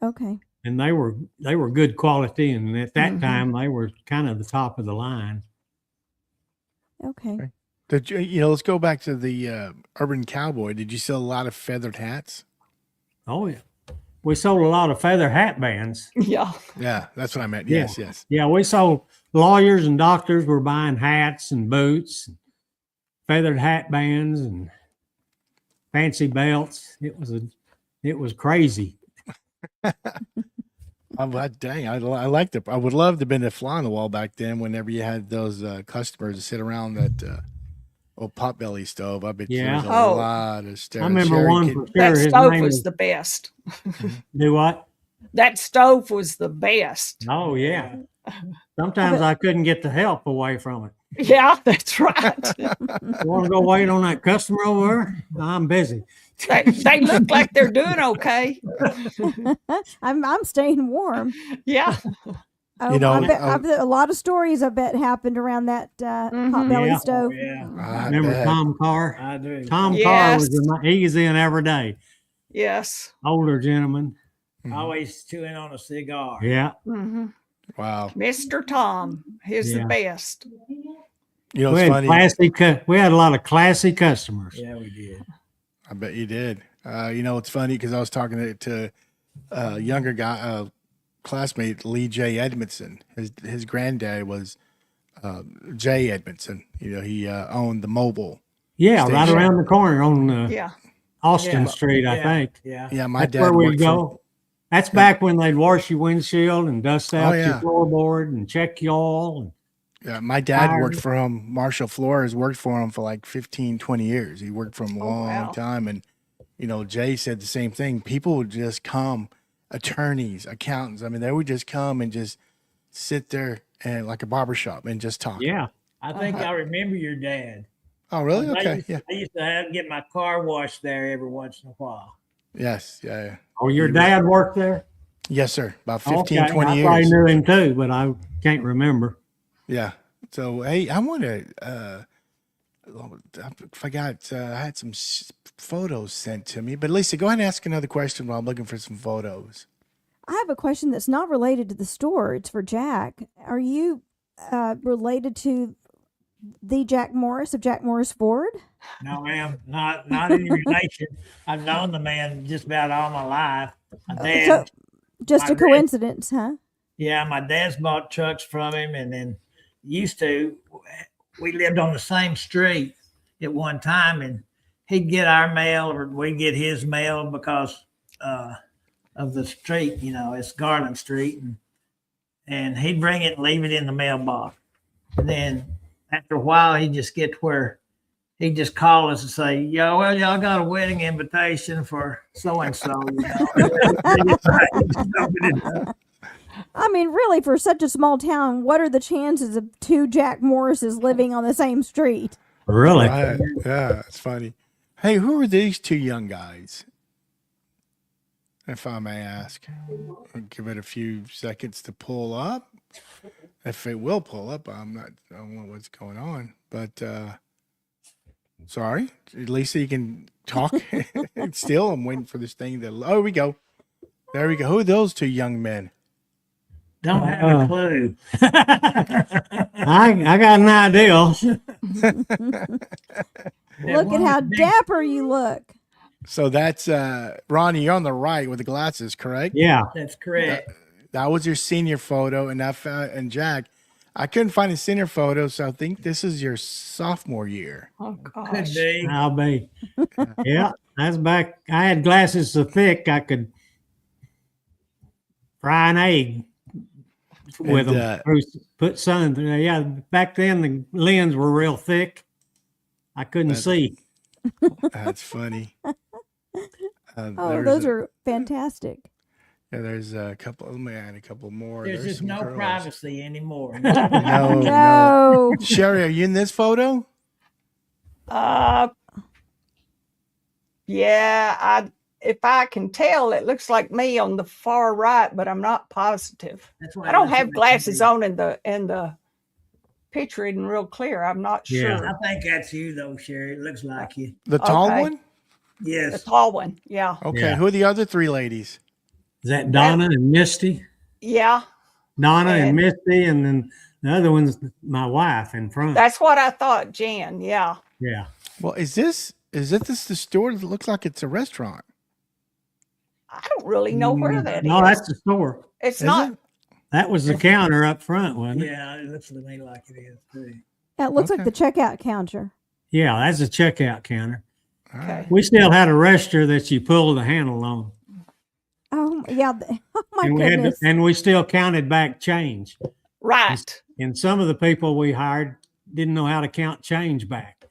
Okay. and they were good quality. And at that Mhm. time, they were kind of the top of the line. Okay. Let's go back to the Urban Cowboy. Did you sell a lot of feathered hats? Oh yeah, we sold a lot of feather hat bands. Yeah. Yeah, that's what I meant. Yeah. Yes, yes. Yeah, we sold lawyers and doctors were buying hats and boots, and feathered hat bands and fancy belts. It was crazy. Dang, I liked it. I would love to have been a fly on the wall back then. Whenever you had those customers to sit around that old potbelly stove, I bet you Yeah. there was a Oh. lot of I remember Sherri one could- for sure. That His stove name was the best. do what? That stove was the best. Oh yeah. Sometimes I couldn't get the help away from it. Yeah, that's right. You want to go wait on that customer over there? I'm busy. They look like they're doing okay. I'm staying warm. Yeah. Oh, I bet a lot of stories I bet happened around that potbelly Yeah. stove. Yeah, I Remember bet. Tom Carr? I do. Tom Carr Yes. he's in every day. Yes. Older gentleman. Always chewing on a cigar. Yeah. Hmm. Wow. Mr. Tom, he's Yeah. the best. You know, We it's had funny. we had a lot of classy customers. Yeah, we did. I bet you did. It's funny because I was talking to a younger guy, classmate, Lee J. Edmondson. His granddad was Jay Edmondson. He owned the mobile. Yeah, right Station. around the corner on Yeah. Austin Yeah. Street, I Yeah, think. Yeah. Yeah, my That's dad where we worked go. That's back when they'd wash your windshield and dust out yeah. your floorboard and check your oil. my dad Fire. worked for him. Marshall Flores worked for him for like 15, 20 years. He worked for him a long wow. time. And, Jay said the same thing. People would just come, attorneys, accountants. I mean, they would just come and just sit there and like a barber shop and just talk. Yeah. I think I remember your dad. Oh, really? I Okay. used, Yeah. I used to get my car washed there every once in a while. Yes. Yeah. Oh, your He was- dad worked there? Yes, sir. About 15, Okay, 20 I years. probably knew him too, but I can't remember. Yeah. So, hey, I want to, I forgot, I had some photos sent to me, but Lisa, go ahead and ask another question while I'm looking for some photos. I have a question that's not related to the store. It's for Jack. Are you related to the Jack Morris of Jack Morris Ford? No, ma'am, not any relation. I've known the man just about all my life. My dad, So, just my a dad- coincidence, huh? yeah, my dad's bought trucks from him, and then we lived on the same street at one time, and he'd get our mail or we'd get his mail because of the street. It's Garland Street, and he'd bring it and leave it in the mailbox. And then after a while, he'd just get to where he'd just call us and say, y'all got a wedding invitation for so-and-so. I mean, really, for such a small town, what are the chances of two Jack Morrises living on the same street? Really? Right. Yeah, it's funny. Hey, who are these two young guys? If I may ask. I'll give it a few seconds to pull up. If it will pull up, I don't know what's going on. But sorry. Lisa, you can talk. Still, I'm waiting for this thing to. Oh, we go. There we go. Who are those two young men? Don't have a clue. I got an idea. Look at how dapper you look. So that's Ronnie, you're on the right with the glasses, correct? Yeah. That's correct. That was your senior photo, and Jack, I couldn't find a senior photo, so I think this is your sophomore year. Oh Could gosh. be. I'll be. Yeah. That's back. I had glasses so thick I could fry an egg with And, them. Put sun. Yeah. Back then the lens were real thick. I couldn't see. That's funny. Oh, There's those a- are fantastic. Yeah, there's a couple. Let me add a couple more. There's just some no girls. privacy anymore. No. No. Sherri, are you in this photo? Yeah, if I can tell, it looks like me on the far right, but I'm not positive. That's why I don't that's have what glasses you- on in the picture isn't real clear. I'm not Yeah. sure. I think that's you though, Sherri. It looks like you. The tall Okay. one? The Yes. tall one. Yeah. Okay. Yeah. Who are the other three ladies? Is that Donna and Misty? Yeah. Donna and And- Misty, and then the other one's my wife in front. That's what I thought, Jan. Yeah. Yeah. Well, is this the store that looks like it's a restaurant? I don't really know where that is. No, that's the store. It's Is not. it? That was the counter up front, wasn't it? Yeah, it looks to me like it is too. It looks like Okay. the checkout counter. Yeah, that's a checkout counter. All Okay. right. We still had a register that you pulled the handle on. Oh yeah. Oh my and goodness. and we still counted back change. Right. And some of the people we hired didn't know how to count change back.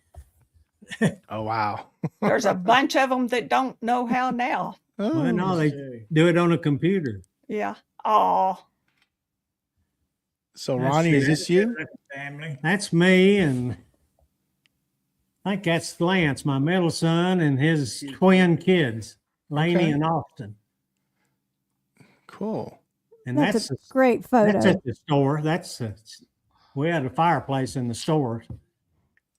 Oh wow. There's a bunch of them that don't know how now. Oh, Well, no, they Sherri. do it on a computer. Yeah. Oh. so That's Ronnie, is it. this you? Family. That's me, and I think that's Lance, my middle son, and his twin kids, Laney Okay. and Austin. Cool. And That's that's a great photo. at the store. We had a fireplace in the store.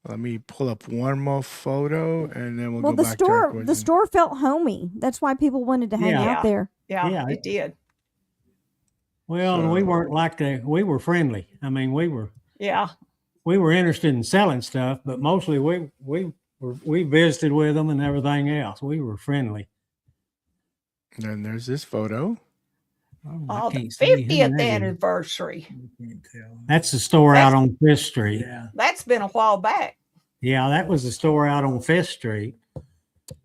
Let me pull up one more photo, and then we'll Well, go the back to our store question. the store felt homey. That's why people wanted to hang Yeah. out there. Yeah, Yeah. it did. Well, and we So- weren't we were friendly. I mean, we Yeah. were interested in selling stuff, but mostly we visited with them and everything else. We were friendly. And then there's this photo. I Oh, the can't see who 50th that is. anniversary. You can't tell. That's the store out on Fifth Street. Yeah. That's been a while back. Yeah, that was the store out on Fifth Street.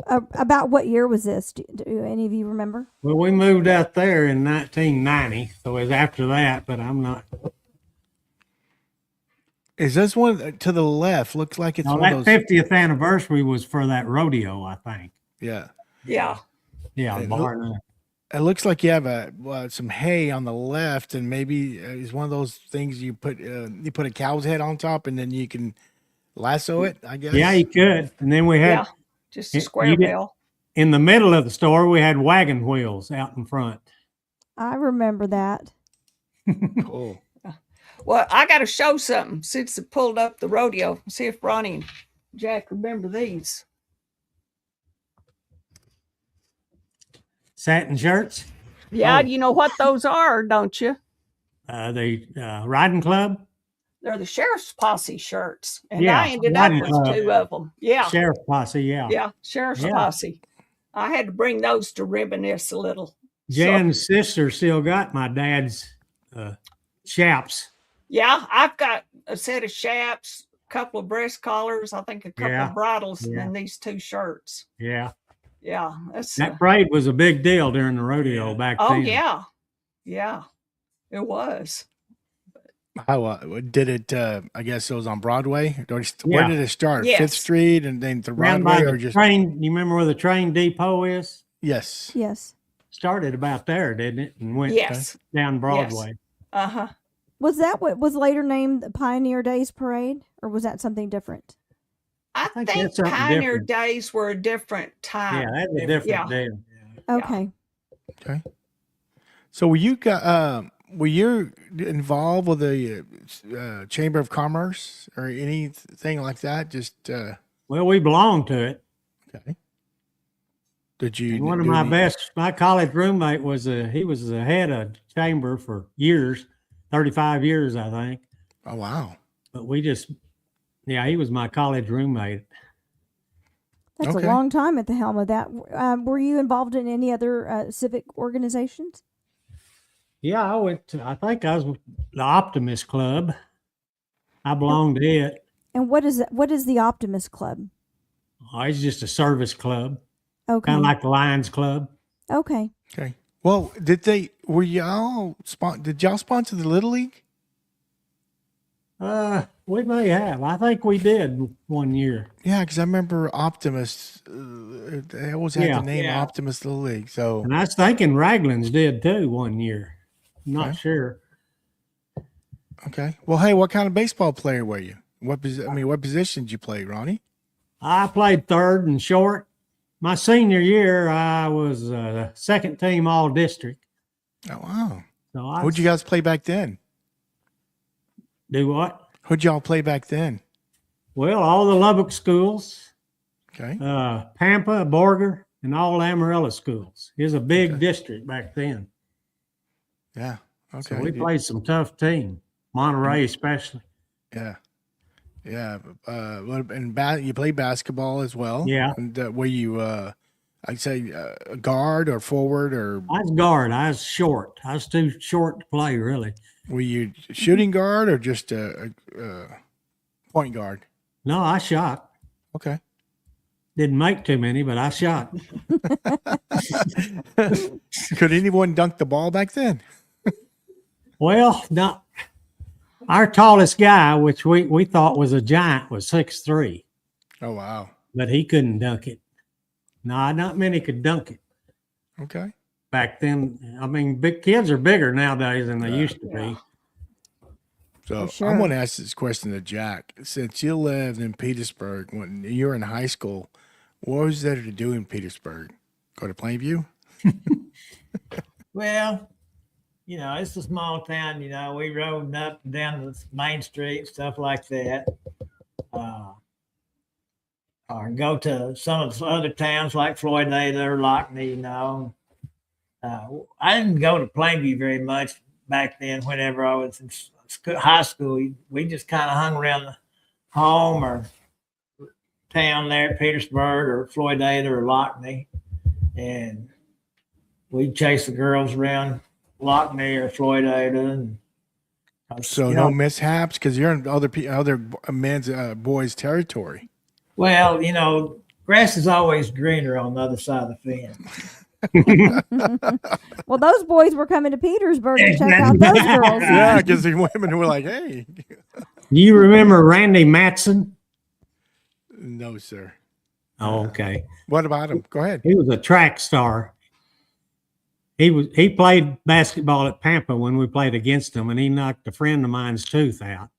About what year was this? Do any of you remember? Well, we moved out there in 1990, so it was after that, but I'm not. Is this one to the left? Looks like it's No, one that of those. 50th anniversary was for that rodeo, I think. Yeah. Yeah. Yeah, It barn. It looks like you have some hay on the left, and maybe it's one of those things you put a cow's head on top, and then you can lasso it. I guess. Yeah, you could. And then we had Yeah. Just a You square did- bell. in the middle of the store, we had wagon wheels out in front. I remember that. Cool. Well, I got to show something since it pulled up the rodeo. See if Ronnie and Jack remember these. Satin shirts, Yeah, Oh. you know what those are, don't you? the riding club, They're the sheriff's posse shirts, and Yeah, I ended up riding with club. two of them. Yeah, sheriff posse. Yeah. yeah, sheriff's Yeah. posse. I had to bring those to reminisce a little. Jan's sister still got my dad's chaps. Yeah, I've got a set of chaps, a couple of breast collars, I think a couple Yeah, of bridles, yeah. and these two shirts. Yeah. Yeah, that's That parade was a big deal during the rodeo back oh then. yeah, yeah, it was. How did it? I guess it was on Broadway. Where Yeah. did it start? Yes. Fifth Street, and then to Round Broadway, by or the just train. You remember where the train depot is? yes. Yes. Started about there, didn't it? And went Yes. down Broadway. Uh-huh. Was that what was later named the Pioneer Days Parade, or was that something different? I think think that's something Pioneer different. Days were a different time. Yeah, that's a different Yeah. deal. Okay. Okay. So were you involved with the Chamber of Commerce or anything like that? Just Well, we belonged to it. okay. Did you? And one of do my any- my college roommate he was the head of chamber for years, 35 years, I think. Oh wow. But he was my college roommate. That's Okay. a long time at the helm of that. Were you involved in any other civic organizations? Yeah, I think I was with the Optimist Club. I belonged to it. And what is that? What is the Optimist Club? Oh, it's just a service club, Okay. kind of like the Lions Club. Okay. Okay. Well, did y'all sponsor the Little League? We may have. I think we did one year. Yeah, because I remember Optimus. They always had Yeah. the name Yeah. Optimus Little League. So And I was thinking Raglands did too one year. Not Okay. sure. okay. Well, hey, what kind of baseball player were you? What position did you play, Ronnie? I played third and short. My senior year, I was second team all district. Oh wow. So I Who'd you guys play back then? do what? Who'd y'all play back then? Well, all the Lubbock schools, Okay. Pampa, Borger, and all Amarillo schools. It was a big Okay. district back then. Yeah. Okay. So we played some tough team, Monterey especially. Yeah. Yeah. You play basketball as well? Yeah. And were you, I'd say, a guard or forward, or I was guard. I was short. I was too short to play, really. were you shooting guard or just a point guard? No, I shot. Okay. Didn't make too many, but I shot. Could anyone dunk the ball back then? Well, no. Our tallest guy, which we thought was a giant, was 6'3", Oh, wow. but he couldn't dunk it. No, not many could dunk it Okay. back then. I mean, big kids are bigger nowadays than they used to be. So For sure. I'm going to ask this question to Jack. Since you lived in Petersburg when you were in high school, what was there to do in Petersburg? Go to Plainview? Well, it's a small town. We rode up and down the main street, stuff like that. Or go to some of the other towns like Floydale or Lockney. I didn't go to Plainview very much back then. Whenever I was in high school, we just kind of hung around the home or town there at Petersburg or Floydale or Lockney, and we'd chase the girls around Lockney or Floydale. And So no mishaps because you're in other men's boys' territory. well, grass is always greener on the other side of the fence. Well, those boys were coming to Petersburg to check out those girls. Yeah, because the women were like, "Hey." You remember Randy Matson? No, sir. Oh, okay. What about him? Go ahead. He was a track star. He played basketball at Pampa when we played against him, and he knocked a friend of mine's tooth out.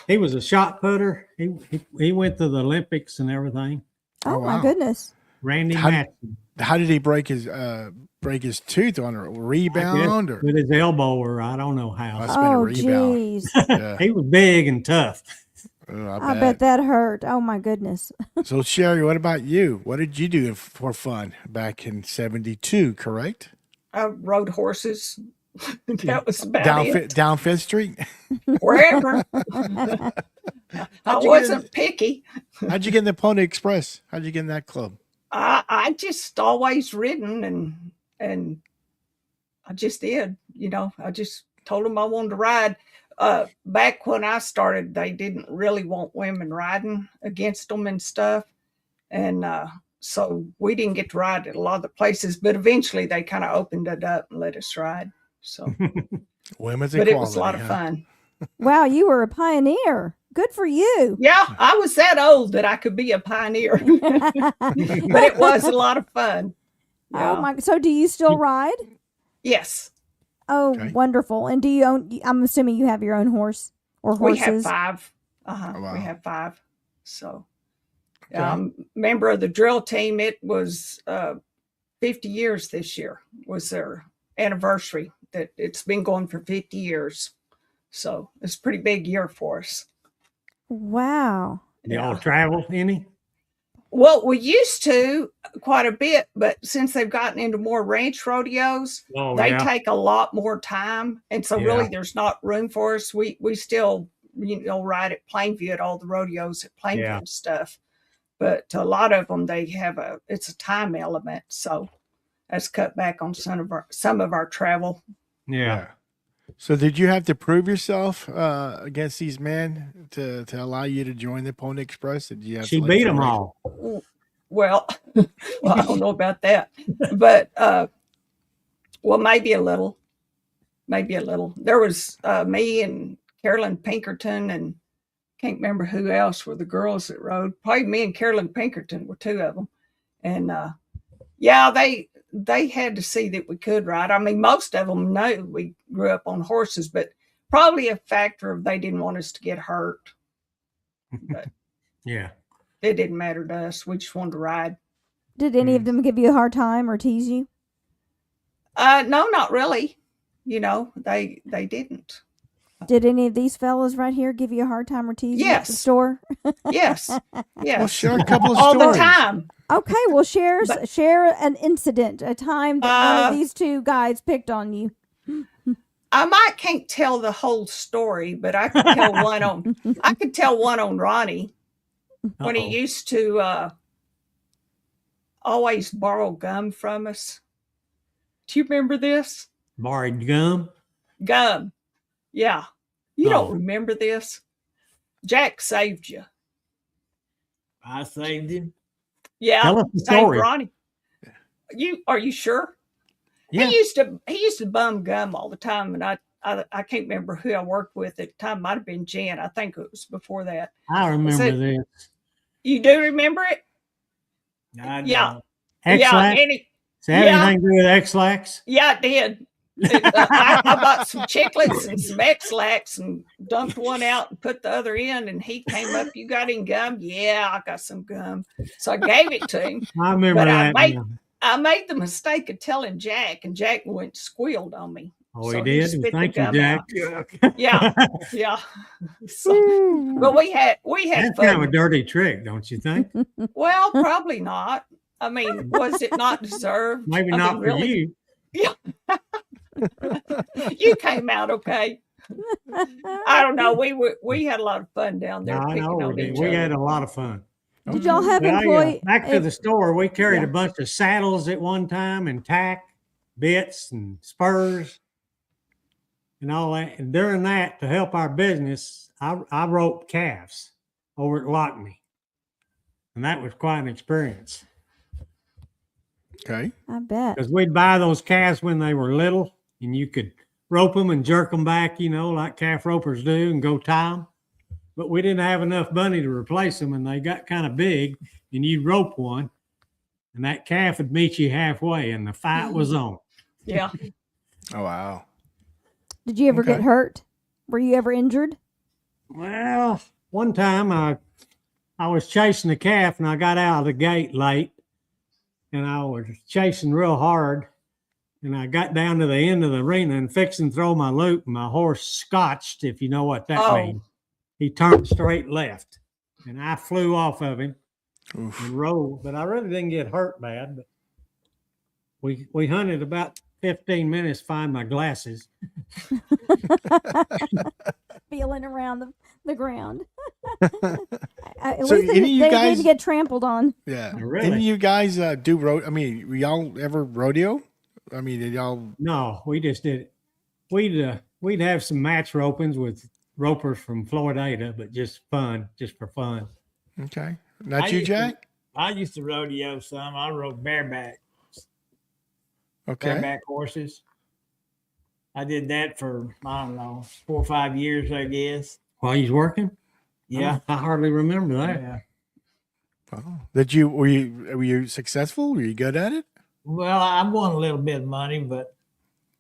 He was a shot putter. He went to the Olympics and everything. Oh, wow. my goodness. Randy How- Matson. How did he break his tooth on a rebound or? With his elbow, or I don't know how. Must have been a Oh, rebound. geez. Yeah. He was big and tough. Oh, I bet that hurt. Oh, my goodness. So, Sherri, what about you? What did you do for fun back in '72? Correct? I rode horses. That was about it. Down Fifth Street. Wherever. I How'd you get wasn't picky. How'd you get in the Pony Express? How'd you get in that club? I just always ridden and I just did, I just told them I wanted to ride. Back when I started, they didn't really want women riding against them and stuff. And so we didn't get to ride at a lot of the places, but eventually they kind of opened it up and let us ride. So, Women's but equality. it was a lot of huh? fun. Wow, you were a pioneer. Good for you. Yeah, I was that old that I could be a pioneer, but it was a lot of fun. Oh my! So, do you still ride? Yes, Oh, Okay. wonderful! And do you own? I'm assuming you have your own horse or we horses. have 5. Oh, wow. We have 5. So, Okay. member of the drill team. It was 50 years this year was their anniversary. That it's been going for 50 years. So it's a pretty big year for us. Wow. Y'all travel any? Well, we used to quite a bit, but since they've gotten into more ranch rodeos, Oh, they yeah. take a lot more time. And so Yeah. really there's not room for us. We still, ride at Plainview at all the rodeos at Plainview Yeah. and stuff. But a lot of them, it's a time element. So that's cut back on some of our travel. Yeah. So, did you have to prove yourself against these men to allow you to join the Pony Express? Did you have She to, like, beat them break- all. Well, I don't know about that, but well, maybe a little. There was me and Carolyn Pinkerton and can't remember who else were the girls that rode. Probably me and Carolyn Pinkerton were two of them. And yeah, they had to see that we could ride. I mean, most of them knew we grew up on horses, but probably a factor of they didn't want us to get hurt. But Yeah. it didn't matter to us. We just wanted to ride. Did any of them give you a hard time or tease you? No, not really. You know, they didn't. Did any of these fellas right here give you a hard time or tease you at the Yes. store? Yes. Yes. Well, share a couple of All stories. the time. Okay, well, share an incident, a time that one of these two guys picked on you. I can't tell the whole story, but I could tell one on Ronnie when he used to always borrow gum from us. Do you remember this? Borrowed gum. Gum. Yeah. You No. don't remember this? Jack saved you. I saved him. Yeah. Tell us the saved story. Ronnie. Are you sure? Yeah. He used to bum gum all the time, and I can't remember who I worked with at the time. Might have been Jan. I think it was before that. I remember this. You do remember it? I Yeah. don't. X-Lax? Yeah. Does that have anything to do with X-Lax? Yeah, it did. I bought some chiclets and some X-Lax and dumped one out and put the other in, and he came up, you got any gum? Yeah, I got some gum. So I gave it to him. I remember But that. I made the mistake of telling Jack, and Jack went squealed on me. Oh, So he did? spit the Thank you, gum Jack. out. Yeah, yeah. So, but we had That's fun. kind of a dirty trick, don't you think? Well, probably not. I mean, was it not deserved? Maybe I not mean, for really? you. You came out okay. I don't know. We had a lot of fun down there. I know picking on we did. each We other. had a lot of fun. Did y'all have But employee? back to the store, we carried yeah. a bunch of saddles at one time and tack, bits and spurs and all that. And during that, to help our business, I roped calves over at Lockney. And that was quite an experience Okay. I bet. because we'd buy those calves when they were little and you could rope them and jerk them back, you know, like calf ropers do and go tie them. But we didn't have enough money to replace them and they got kind of big and you'd rope one and that calf would meet you halfway and the fight was on. Yeah. Oh, wow. Did you ever get Okay. hurt? Were you ever injured? Well, one time I was chasing a calf and I got out of the gate late and I was chasing real hard and I got down to the end of the arena and fixing to throw my loop and my horse scotched, if you know what that Oh. means. He turned straight left and I flew off of him Oof. and rolled, but I really didn't get hurt bad. But we hunted about 15 minutes to find my glasses. Feeling around the ground. At So least any of you they guys- didn't get trampled on. Yeah. Really? Any of you guys do rodeo? I mean, were y'all ever rodeo? I mean, did y'all? No, we just did it. We'd have some match ropings with ropers from Florida, but just for fun. Okay. Not I you, used to- Jack? I used to rodeo some. I rode bareback Okay. horses. I did that for, I don't know, 4 or 5 years, I guess. While he's working? Yeah. I hardly remember that. Yeah. Oh. Were you successful? Were you good at it? Well, I won a little bit of money, but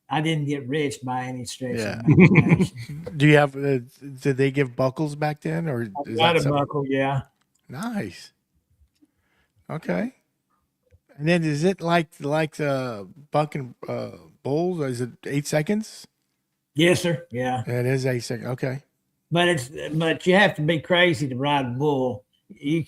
I didn't get rich by any stretch Yeah. of the imagination. Do you have? Did they give buckles back then, or I is got that a something- buckle, yeah. Nice. Okay. And then is it like the buck and bulls? Is it 8 seconds? Yes, sir. Yeah. It is 8 seconds. Okay. But you have to be crazy to ride a bull. You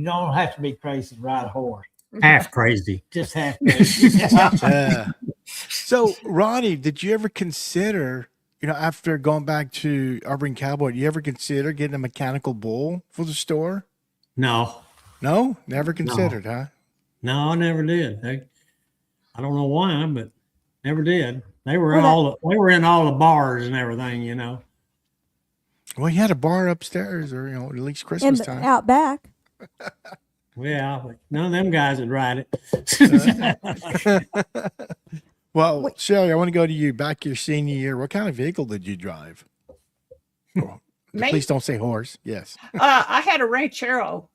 don't have to be crazy to ride a horse. Half crazy. Just half crazy. Yeah. So, Ronnie, did you ever consider, after going back to Auburn Cowboy, you ever consider getting a mechanical bull for the store? No, No, never considered, huh? I never did. I don't know why, but never did. They were Well, in all the bars and everything, you know. Well, you had a bar upstairs, or at least And Christmas time. out back. Yeah, but none of them guys would ride it. Well, Sherri, I want to go to you. Back your senior year, what kind of vehicle did you drive? Me? Please don't say horse. Yes. I had a ranchero.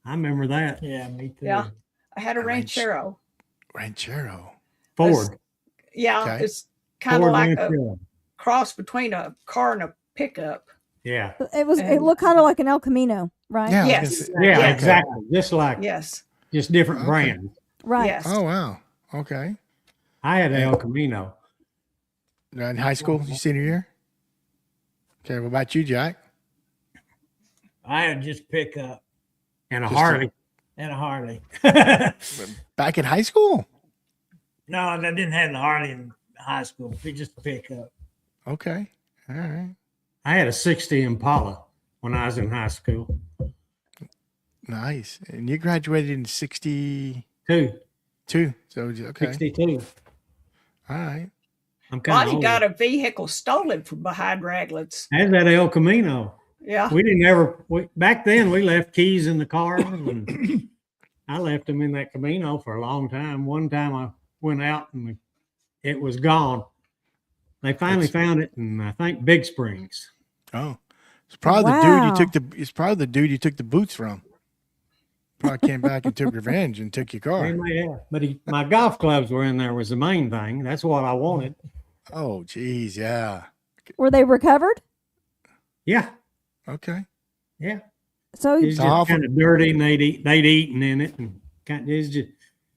I remember that. Yeah, me too. Yeah. I had a A ranch- ranchero. Ranchero. Ford. Yeah, Okay. it's kind of Ford like a Ranchero. cross between a car and a pickup. Yeah. It looked kind of like an El Camino, right? Yeah. I was Yes. gonna say- Yeah, Yeah. exactly. Just like Yes. just different Okay. brands. Right. Yes. Oh wow. Okay. I had an El Camino. In high school, you senior year. Okay. What about you, Jack? I had just pickup And a Just a- Harley. and a Harley. Back in high school. No, I didn't have the Harley in high school. We just pickup. Okay. All right. I had a 60 Impala when I was in high school. Nice. And you graduated in 62. So okay. 62. All right. I'm kind Ronny of got a vehicle stolen from behind Ragland's. I had that El Camino. Yeah. We didn't ever, back then we left keys in the car and I left them in that Camino for a long time. One time I went out and it was gone. They finally found it in, I think, Big Springs. Oh, it's probably Wow. the dude you took the. It's probably the dude you took the boots from. Probably came back and took revenge and took your They car. may have. But my golf clubs were in there was the main thing. That's what I wanted. Oh, geez, yeah. Were they recovered? Yeah. Okay. Yeah. So It's So just often- kind of dirty and they'd eaten in it and it's just,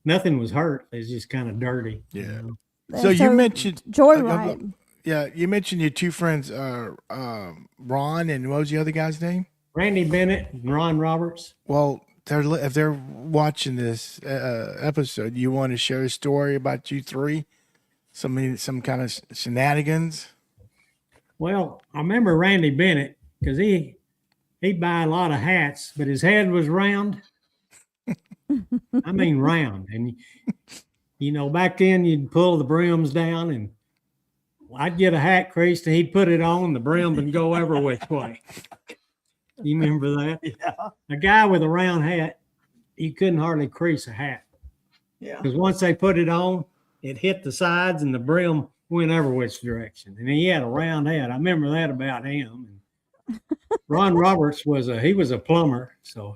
nothing was hurt. It's just kind of dirty. you Yeah. know? So you mentioned Joyride. Yeah, you mentioned your two friends, Ron and what was the other guy's name? Randy Bennett and Ron Roberts. Well, if they're watching this episode, you want to share a story about you three? Some kind of shenanigans? Well, I remember Randy Bennett because he'd buy a lot of hats, but his head was round. I mean round. And you know, back then you'd pull the brims down and I'd get a hat creased and he'd put it on, the brim would go every which way. You remember that? Yeah. A guy with a round hat, you couldn't hardly crease a hat. Yeah. Because once they put it on, it hit the sides and the brim went every which direction. And he had a round hat. I remember that about him. Ron Roberts was a plumber. So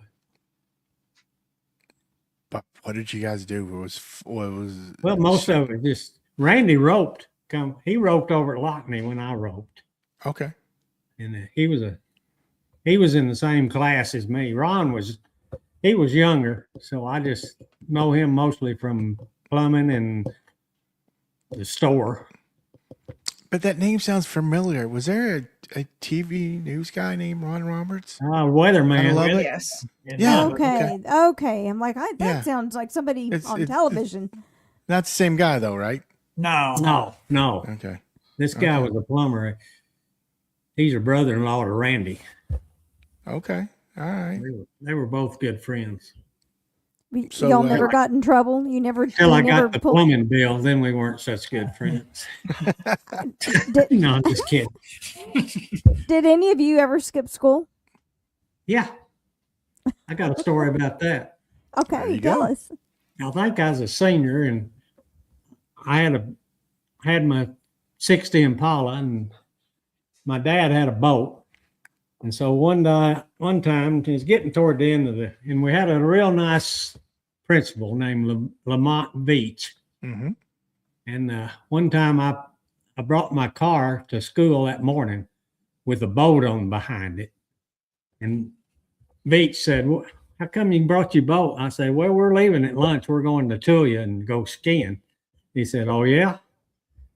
But what did you guys do? well, most of it just Randy roped. He roped over at Lockney when I roped. Okay. And he was in the same class as me. Ron was younger, so I just know him mostly from plumbing and the store. But that name sounds familiar. Was there a TV news guy named Ron Roberts? Weatherman. I love it. Yes. Yeah. Okay. I'm like, that Yeah. sounds like somebody on It's- television. Not the same guy though, right? No. No. Okay. This guy Okay. was a plumber. He's a brother-in-law to Randy. Okay. All right. They were both good friends. So, Y'all never got in trouble. You never. Till you I never got the plumbing bill, then we weren't such good friends. Did, No, I'm just kidding. did any of you ever skip school? Yeah. I got a story about that. There Okay, you tell go. us. I think I was a senior and I had my 60 Impala and my dad had a boat. And so one time it was getting toward the end and we had a real nice principal named Lamont Veach. Mm-hmm. And one time I brought my car to school that morning with a boat on behind it. And Veach said, well, how come you brought your boat? I said, well, we're leaving at lunch. We're going to Tulia and go skiing. He said, oh, yeah?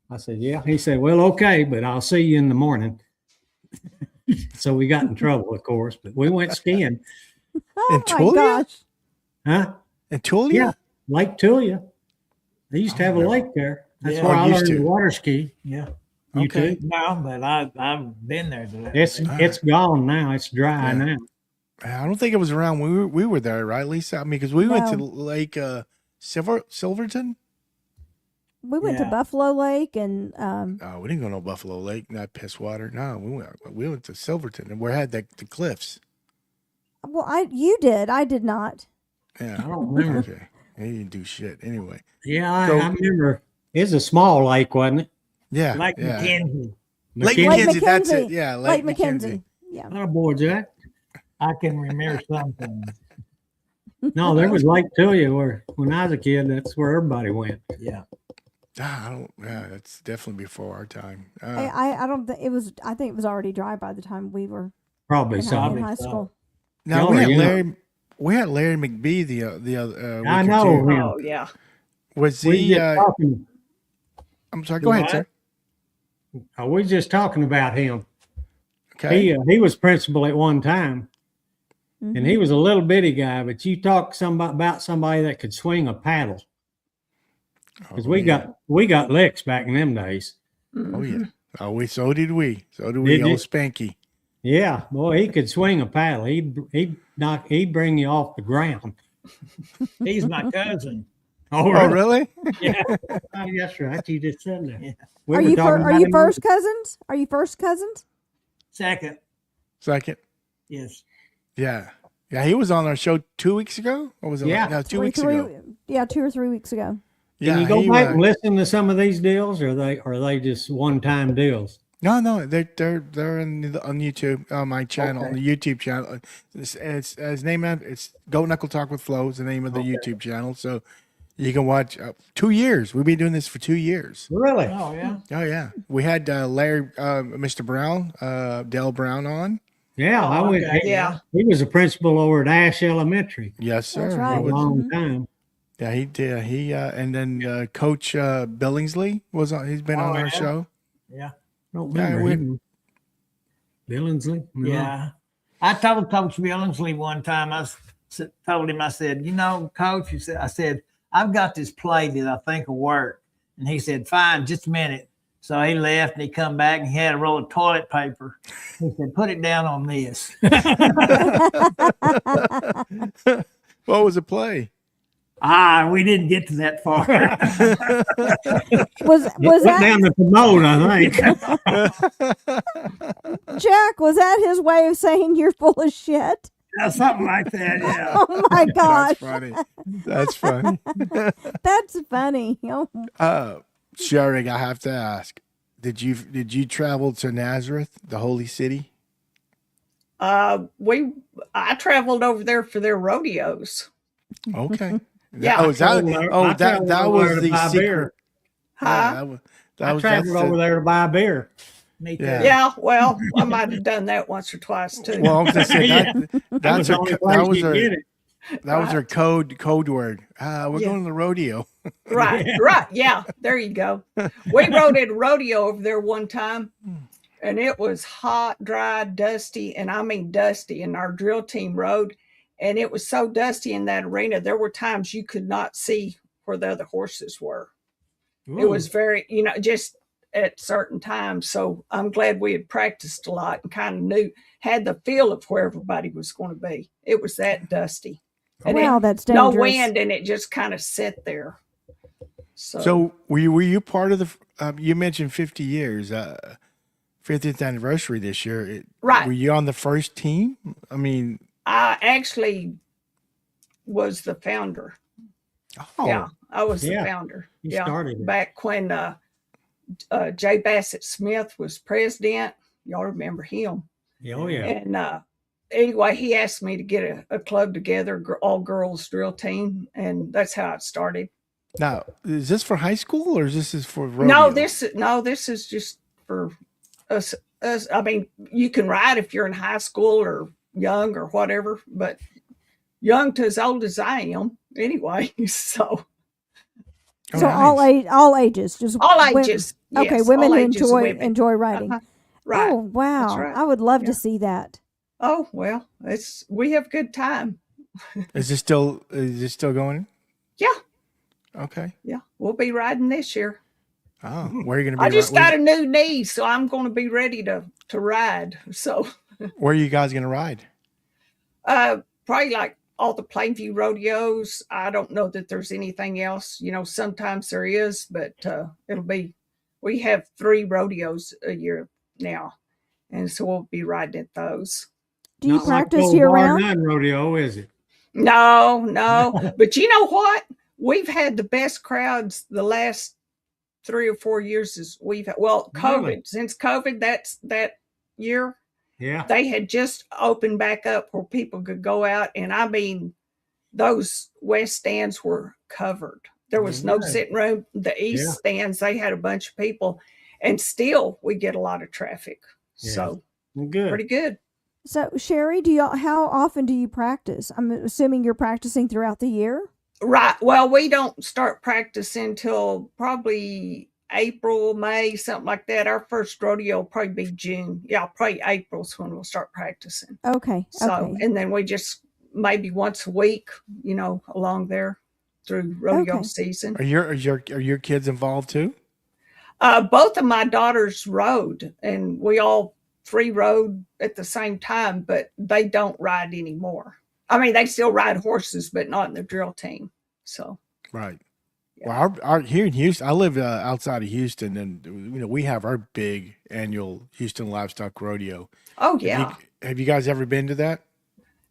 I said, yeah. He said, well, okay, but I'll see you in the morning. So we got in trouble, of course, but we went skiing. Oh In my Tulia? gosh. Huh? And Tulia? Yeah. Lake Tulia. They used to have a never- lake there. That's Yeah. where Oh, I used learned to. to water ski. Yeah. You Okay. too? No, but I've been there. To that. It's gone now. It's dry Yeah. now. I don't think it was around when we were there, right, Lisa? I mean, because we went to No. Lake Silverton. We went to Yeah. Buffalo Lake and Oh, we didn't go to Buffalo Lake, not Pisswater. No, we went to Silverton, and we had the cliffs. you did. I did not. Yeah. I don't remember. Okay. He didn't do shit anyway. Yeah, I So- remember. It's a small lake, wasn't it? Yeah. Like yeah. McKenzie. Lake McKenzie. McKenzie, that's it. McKenzie. Yeah, Lake Lake McKenzie. McKenzie. Yeah. Oh, boy, Jack. I can remember something. No, there was Lake Tulia where when I was a kid, that's where everybody went. Yeah. I don't. Yeah, that's definitely before our time. I don't think it was. I think it was already dry by the time we were Probably in, so. in high school. Now Y'all we are had young. Larry. We had Larry McBee the other. I week or know two. him. Oh yeah. Was We he? just talking. I'm sorry. Go ahead, What? sir. We just talking about him. Okay. He was principal at one time, Mhm. and he was a little bitty guy. But you talk about somebody that could swing a paddle, because we got licks back in them days. Oh yeah. Oh, so did we. So did we. Did Old you? Spanky. Yeah, boy, he could swing a paddle. He'd bring you off the ground. He's my cousin. Oh, really? Yeah, oh, that's right. You just said that. Yeah. We Are were you talking are about you him- first cousins? Are you first cousins? Second. Second. Yes. Yeah. Yeah. He was on our show 2 weeks ago. Or was it? Yeah. No, 2 weeks ago. Yeah, 2 or 3 weeks ago. Yeah. Can you go he, back and listen to some of these deals, or are they just one-time deals? No, they're on YouTube on my channel, on Okay. the YouTube channel. It's his name. It's Go Knuckle Talk with Flo is the name of the YouTube channel. So you can watch 2 years. We've been doing this for 2 years. Really? Oh yeah. Oh yeah, we had Larry, Mr. Brown, Dale Brown on. Yeah, I went. okay. Yeah. He was a principal over at Ash Elementary Yes, sir. That's He for right. a was- long time. yeah, he did. He and then Coach Billingsley was on. He's been Oh, on our yeah. show. Yeah. I don't Yeah, remember we- him. Billingsley? No. Yeah. I told Coach Billingsley one time, told him, I said, you know, Coach, I said, I've got this play that I think will work. And he said, fine, just a minute. So he left and he come back and he had a roll of toilet paper. He said, put it down on this. What was the play? We didn't get to that far. Was Went that down the commode, I think. Jack? Was that his way of saying you're full of shit? Something like that, yeah. Oh my gosh, That's funny. That's funny. that's funny. Oh, Sherri, I have to ask: Did you travel to Nazareth, the holy city? I traveled over there for their rodeos. Okay. Yeah. Oh, is that? Oh, I that traveled over was there to the buy secret. beer. Yeah, Huh? that I was traveled that's the- over there to buy beer. Me too. Yeah. Yeah, well, I might have done that once or twice too. Well, I was gonna say Yeah. that, That that's was the her. only That place was you her. get it. That was her code word. We're Yeah. going to the rodeo. Right, right. Yeah, there you go. We rode at a rodeo over there one time, and it was hot, dry, dusty, and I mean dusty. And our drill team rode, and it was so dusty in that arena. There were times you could not see where the other horses were. It was very, just at certain times. So I'm glad we had practiced a lot and kind of had the feel of where everybody was going to be. It was that dusty. And wow, it, that's no dangerous. wind, and it just kind of sat there. So were you part of the? You mentioned 50 years, 50th anniversary this year. Right. Were you on the first team? I mean, I actually was the founder. oh, Yeah, I was the Yeah, founder. you Yeah, started it. back when J. Bassett Smith was president. Y'all remember him? Oh, yeah. And anyway, he asked me to get a club together, all girls drill team, and that's how it started. now is this for high school or is this for rodeo? This is just for us. I mean, you can ride if you're in high school or young or whatever, but young to as old as I am, anyway. So Oh, So nice. all ages, just all wom- ages. Okay, yes, women all who ages enjoy women. enjoy riding. Uh-huh. Right. Oh wow, right. I would love Yeah. to see that. Oh well, we have a good time. Is this still going? Yeah, Okay. yeah. We'll be riding this year. Oh, where are you going to be? I just got a new knee, so I'm going to be ready to ride. So Where are you guys going to ride? probably like all the Plainview rodeos. I don't know that there's anything else. Sometimes there is, but it'll be. We have 3 rodeos a year now, and so we'll be riding at those. Do you Not like practice old year Bar round? 9 rodeo, is it? No. But you know what? We've had the best crowds the last 3 or 4 years. COVID. Really? Since COVID, that's that year, Yeah. They had just opened back up where people could go out, and I mean, those west stands were covered. There was no Right. sitting room. The east Yeah. stands, they had a bunch of people, and still we get a lot of traffic. Yeah. So Good. pretty good. So, Sherri, how often do you practice? I'm assuming you're practicing throughout the year. Right. Well, we don't start practicing till probably April, May, something like that. Our first rodeo will probably be June. Yeah, probably April's when we'll start practicing. Okay. So, Okay. and then we just maybe once a week, along there through rodeo Okay. season. Are your kids involved too? Both of my daughters rode, and we all three rode at the same time, but they don't ride anymore. I mean, they still ride horses, but not in the drill team. So, Right. yeah. Well, our here in Houston, I live outside of Houston, and we have our big annual Houston Livestock Rodeo. Oh yeah, Have you guys ever been to that?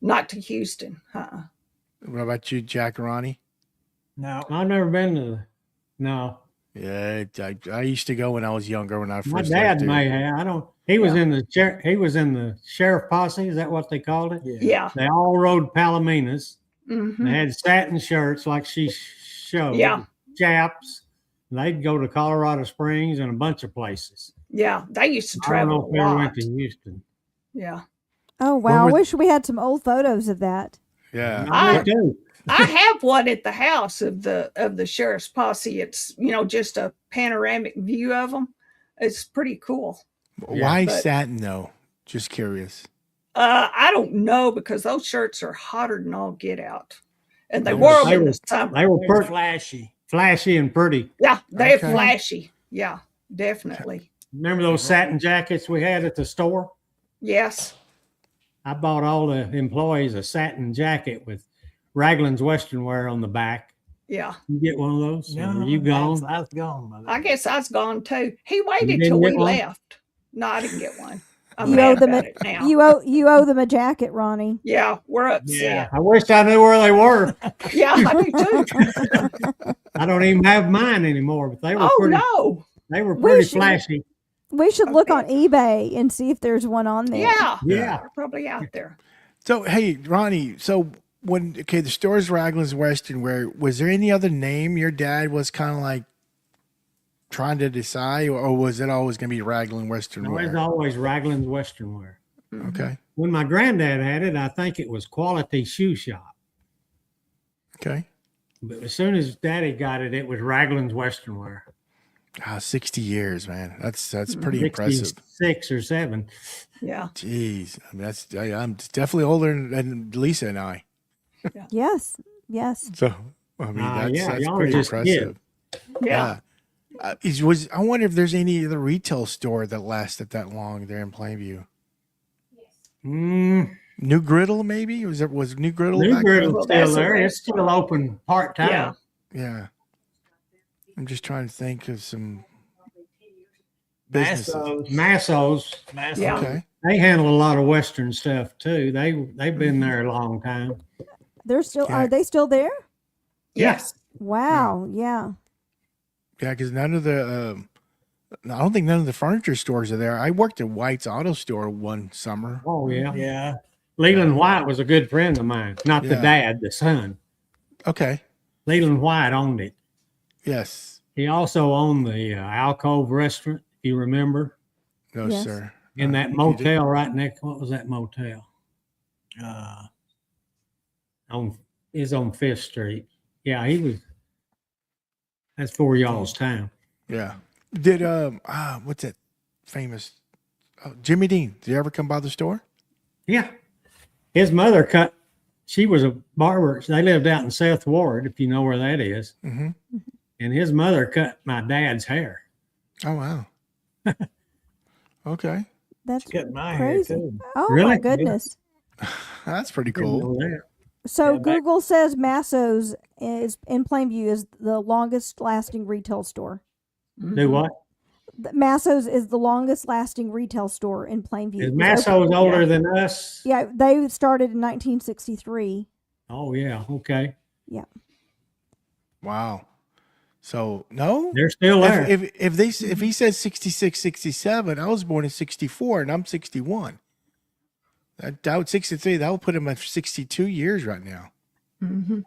not to Houston. What about you, Jack and Ronnie? No. I've never been to no. Yeah, I used to go when I was younger. When I first My lived dad here. may have. I don't. He was Yeah. in the sheriff posse. Is that what they called it? Yeah. They all rode palominas. Mhm. They had satin shirts like she showed. Yeah. Chaps. They'd go to Colorado Springs and a bunch of places. Yeah. They used to I don't know travel if a they ever lot. went to Houston. Yeah. Oh wow! I were- wish we had some old photos of that. Yeah. I do. I have one at the house of the sheriff's posse. It's just a panoramic view of them. It's pretty cool. Why but- satin though? Just curious. I don't know, because those shirts are hotter than all get out, and they They wore were- them they in were- the summer. They were They're pretty flashy. and pretty. Yeah, they're Okay. flashy. Yeah, definitely. Remember those satin jackets we had at the store? Yes. I bought all the employees a satin jacket with Ragland's Western wear on the back. Yeah. You get one of those? No, Were you gone? I was gone. By I then. guess I was gone too. He waited didn't till we get one? left. No, I didn't get one. I'm You mad owe them about a- it now. You owe them a jacket, Ronnie. Yeah, we're upset. I wish I knew where they were. Yeah, I do too. I don't even have mine anymore, but they were Oh pretty. no. They were We pretty should- flashy. We should look on eBay and see if there's one on there. Yeah. Yeah. They're probably out there. So hey, Ronnie. So the store's Ragland's Western wear. Was there any other name your dad was kind of like trying to decide, or was it always going to be Ragland Western No, it's wear? always Ragland's Western wear. Okay. When my granddad had it, I think it was Quality Shoe Shop. Okay. But as soon as Daddy got it, it was Ragland's Western wear. 60 years, man. That's pretty impressive. 6 or 7. Yeah. Jeez, I mean I'm definitely older than Lisa and I. Yes. Yes. So I mean that's yeah, y'all pretty are just impressive. Yeah. I wonder if there's any other retail store that lasted that long there in Plainview. Mm, New Griddle, maybe? Was New Griddle New back Griddle's Well, that's still a there. It's still open part time. Yeah. then? Yeah. I'm just trying to think of some businesses. Masso's, Yeah. Okay. they handle a lot of Western stuff too. They've been there a long time. They're still. Okay. Are they still there? Yes. Wow. Yeah. Yeah, because none of the I don't think none of the furniture stores are there. I worked at White's Auto Store one summer. Oh yeah. Yeah. Leland White was a good friend of mine. Not the Yeah. dad, the son. Okay. Leland White owned it. Yes. He also owned the Alcove restaurant, if you remember, No, Yes. sir. in that You did- motel right next. What was that motel? Is on 5th Street. Yeah, he was. That's for y'all's time. Yeah. Did what's that famous Jimmy Dean? Did you ever come by the store? Yeah. His mother cut. She was a barber. They lived out in South Ward, if you know where that is. Mm-hmm. And his mother cut my dad's hair. Oh wow. Okay. That's Cut my hair crazy. too. Oh my Really? goodness. That's pretty Didn't cool. know that. So Yeah, back- Google says Masso's is in Plainview is the longest lasting retail store. Do what? Masso's is the longest lasting retail store in Plainview. Is It was Masso's open- older than us? Yeah, they started in 1963. Oh yeah. Okay. Wow. So no. They're still there. If he says 66, 67, I was born in 64 and I'm 61. That would 63. That would put him at 62 years right now. Mm-hmm.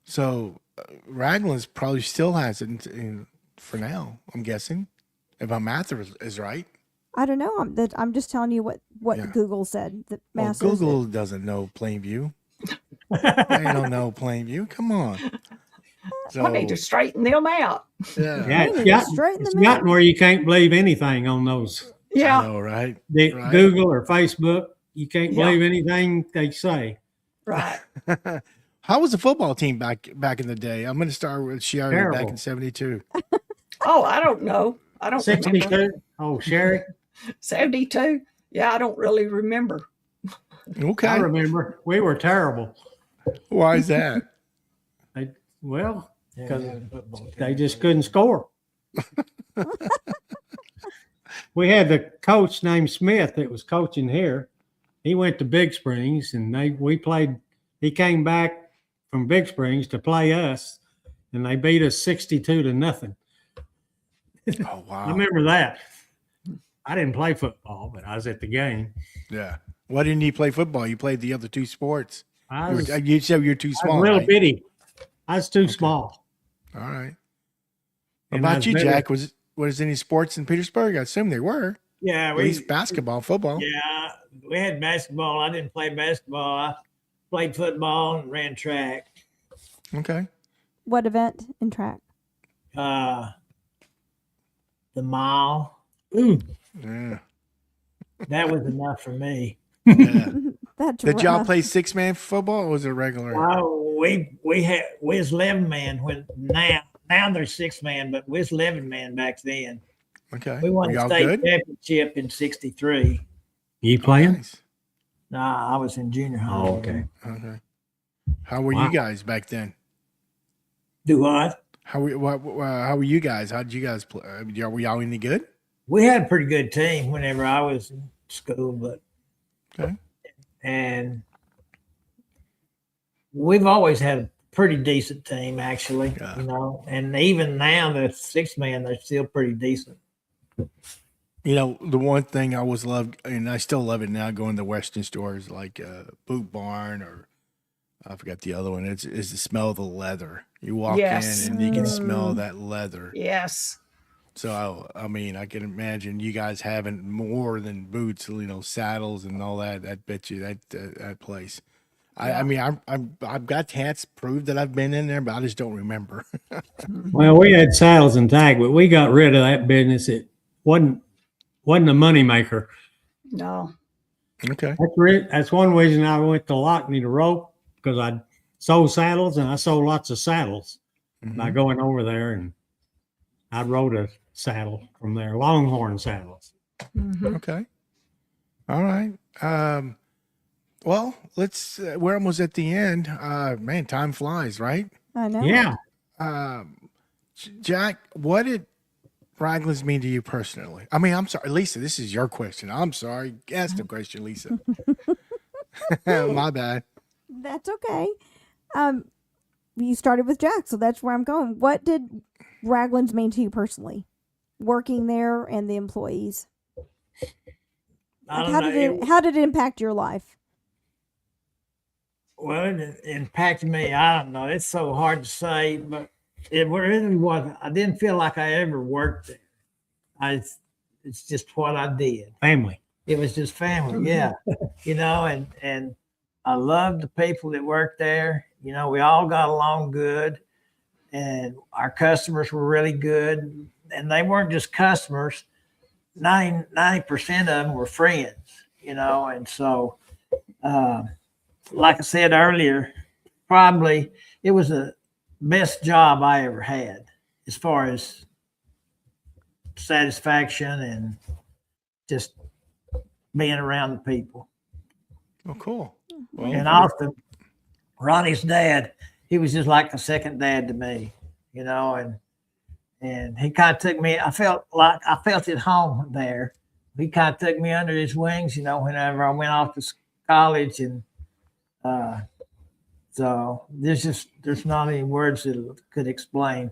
So Ragland's probably still has it for now. I'm guessing, if my math is right. I don't know. I'm just telling you what Yeah. Google said. The Well, math says Google doesn't know Plainview. They don't know Plainview. Come on. So, I need to straighten them out. yeah, Yeah, They it's need to gotten, straighten it's them out. gotten where you can't believe anything on those I Yeah, know, right? Right. Google or Facebook. You can't Yeah. believe anything they say. right. How was the football team back in the day? I'm going to start with Sherri back Terrible. in '72. Oh, I don't know. I don't remember. 62. Oh, Sherri, 72. Yeah, I don't really remember. I Okay, remember. We were terrible. why is that? Well, because they just couldn't score. We had the coach named Smith that was coaching here. He went to Big Springs, and we played. He came back from Big Springs to play us, and they beat us 62-0. Oh I wow, remember that. I didn't play football, but I was at the game. yeah. Why didn't you play football? You played the other two sports. I was, You said you're too I was small. little Right? bitty. I was too small. All right. What And I about was you, better- Jack? Was any sports in Petersburg? I assume there were. Yeah, At least basketball, football. yeah, we had basketball. I didn't play basketball. I played football and ran track. Okay. What event in track? The mile. Yeah. That was enough for me. Yeah. That's Did y'all rough. play 6-man football, or was it regular? Oh, we was 11-man when now there's 6-man, but we was 11-man back then. Okay. We won Were the y'all state good? championship in '63. You playing? Nice. Nah, I was in junior high. Oh, okay. Okay. How were Wow. you guys back then? Do what? How were you guys? How did you guys play? Were y'all any good? We had a pretty good team whenever I was in school, but Okay. and we've always had a pretty decent team, actually. Yeah. You know, and even now the 6-man, they're still pretty decent. You know, the one thing I always loved, and I still love it now, going to Western stores like Boot Barn, or I forgot the other one. Is the smell of the leather. You walk Yes. in and you can smell that leather. Yes. So I mean, I can imagine you guys having more than boots, you know, saddles and all that. I bet you that place. I mean, I've got hats prove that I've been in there, but I just don't remember. Well, we had saddles and tag, but we got rid of that business. It wasn't a moneymaker. No. Okay. That's one reason I went to Lockney to rope, because I sold saddles, and I sold lots of saddles by Mhm. going over there, and I rode a saddle from there, Longhorn saddles. Mhm. Okay. All right. Well, we're almost at the end. Man, time flies, right? I know. Yeah. Jack, what did Raglands mean to you personally? I mean, I'm sorry, Lisa, this is your question. I'm sorry. Ask the question, Lisa. My bad. That's okay. You started with Jack, so that's where I'm going. What did Raglands mean to you personally, working there and the employees? I Like, don't know. how did it impact your life? Well, it impacted me. I don't know. It's so hard to say, but it really wasn't. I didn't feel like I ever worked there. It's just what I did. Family. It was just family, yeah. You know, and I loved the people that worked there. You know, we all got along good, and our customers were really good. And they weren't just customers. 90% of them were friends, you know, and so like I said earlier, probably it was the best job I ever had as far as satisfaction and just being around the people. Oh, cool. Well, And Austin, Ronnie's dad, he was just like a second dad to me, you know, and he kind of took me, I felt at home there. He kind of took me under his wings, you know, whenever I went off to college. And so there's not any words that could explain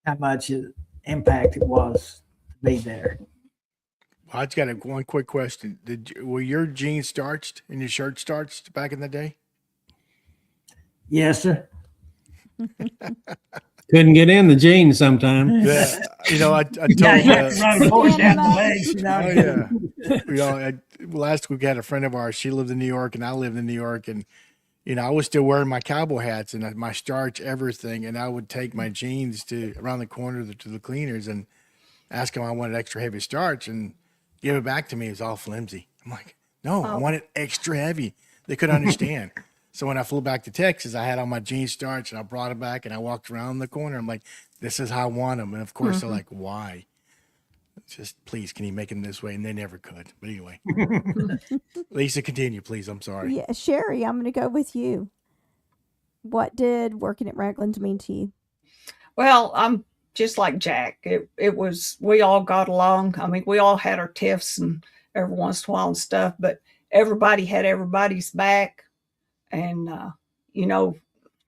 how much impact it was to be there. I just got one quick question. Were your jeans starched and your shirt starched back in the day? Yes, sir. Couldn't get in the jeans sometimes. Yeah, I told Yeah, you have you. to run forward down the Stand 'em up. legs, you know. Oh yeah. Last week I had a friend of ours. She lived in New York, and I lived in New York, and I was still wearing my cowboy hats and my starch everything, and I would take my jeans to around the corner to the cleaners and ask them I wanted extra heavy starch, and give it back to me. It was all flimsy. I'm like, no, I want it extra heavy. They couldn't understand. So when I flew back to Texas, I had all my jeans starch, and I brought it back, and I walked around the corner. I'm like, this is how I want them. And of course, they're like, why? Just please, can you make them this way? And they never could. But anyway, Lisa, continue, please. I'm sorry. Yeah, Sherri, I'm going to go with you. What did working at Ragland's mean to you? Well, I'm just like Jack. It was, we all got along. I mean, we all had our tiffs and every once in a while and stuff, but everybody had everybody's back. And, kind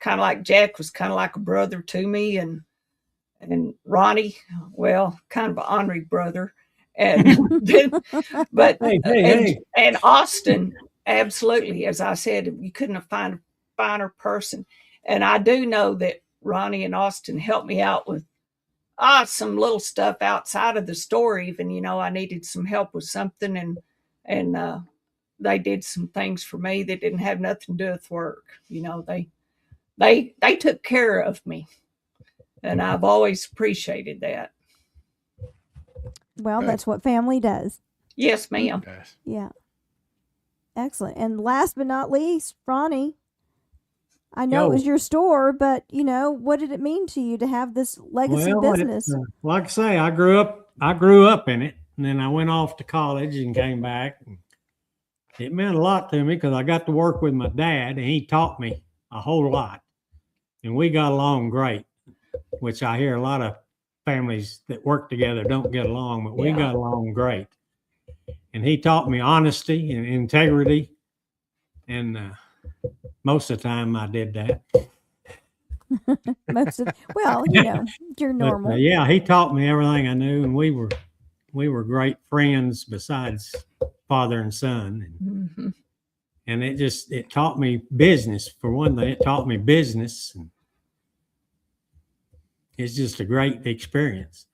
of like Jack was kind of like a brother to me, and Ronnie, well, kind of an honorary brother. And but Hey. and Austin, absolutely, as I said, you couldn't have found a finer person. And I do know that Ronnie and Austin helped me out with some little stuff outside of the store. Even, I needed some help with something, and they did some things for me that didn't have nothing to do with work. They took care of me, and I've always appreciated that. Well, Good. that's what family does. Yes, ma'am. Yes. Yeah. Excellent. And last but not least, Ronnie, I know it was your store, but what did it mean to you to have this legacy business? Like I say, I grew up in it, and then I went off to college and came back. It meant a lot to me because I got to work with my dad, and he taught me a whole lot, and we got along great, which I hear a lot of families that work together don't get along, but we got along great. And he taught me honesty and integrity, and most of the time I did that. You're normal. But, yeah, he taught me everything I knew, and we were great friends besides father and son. And it taught me business. For one thing, it taught me business. And it's just a great experience.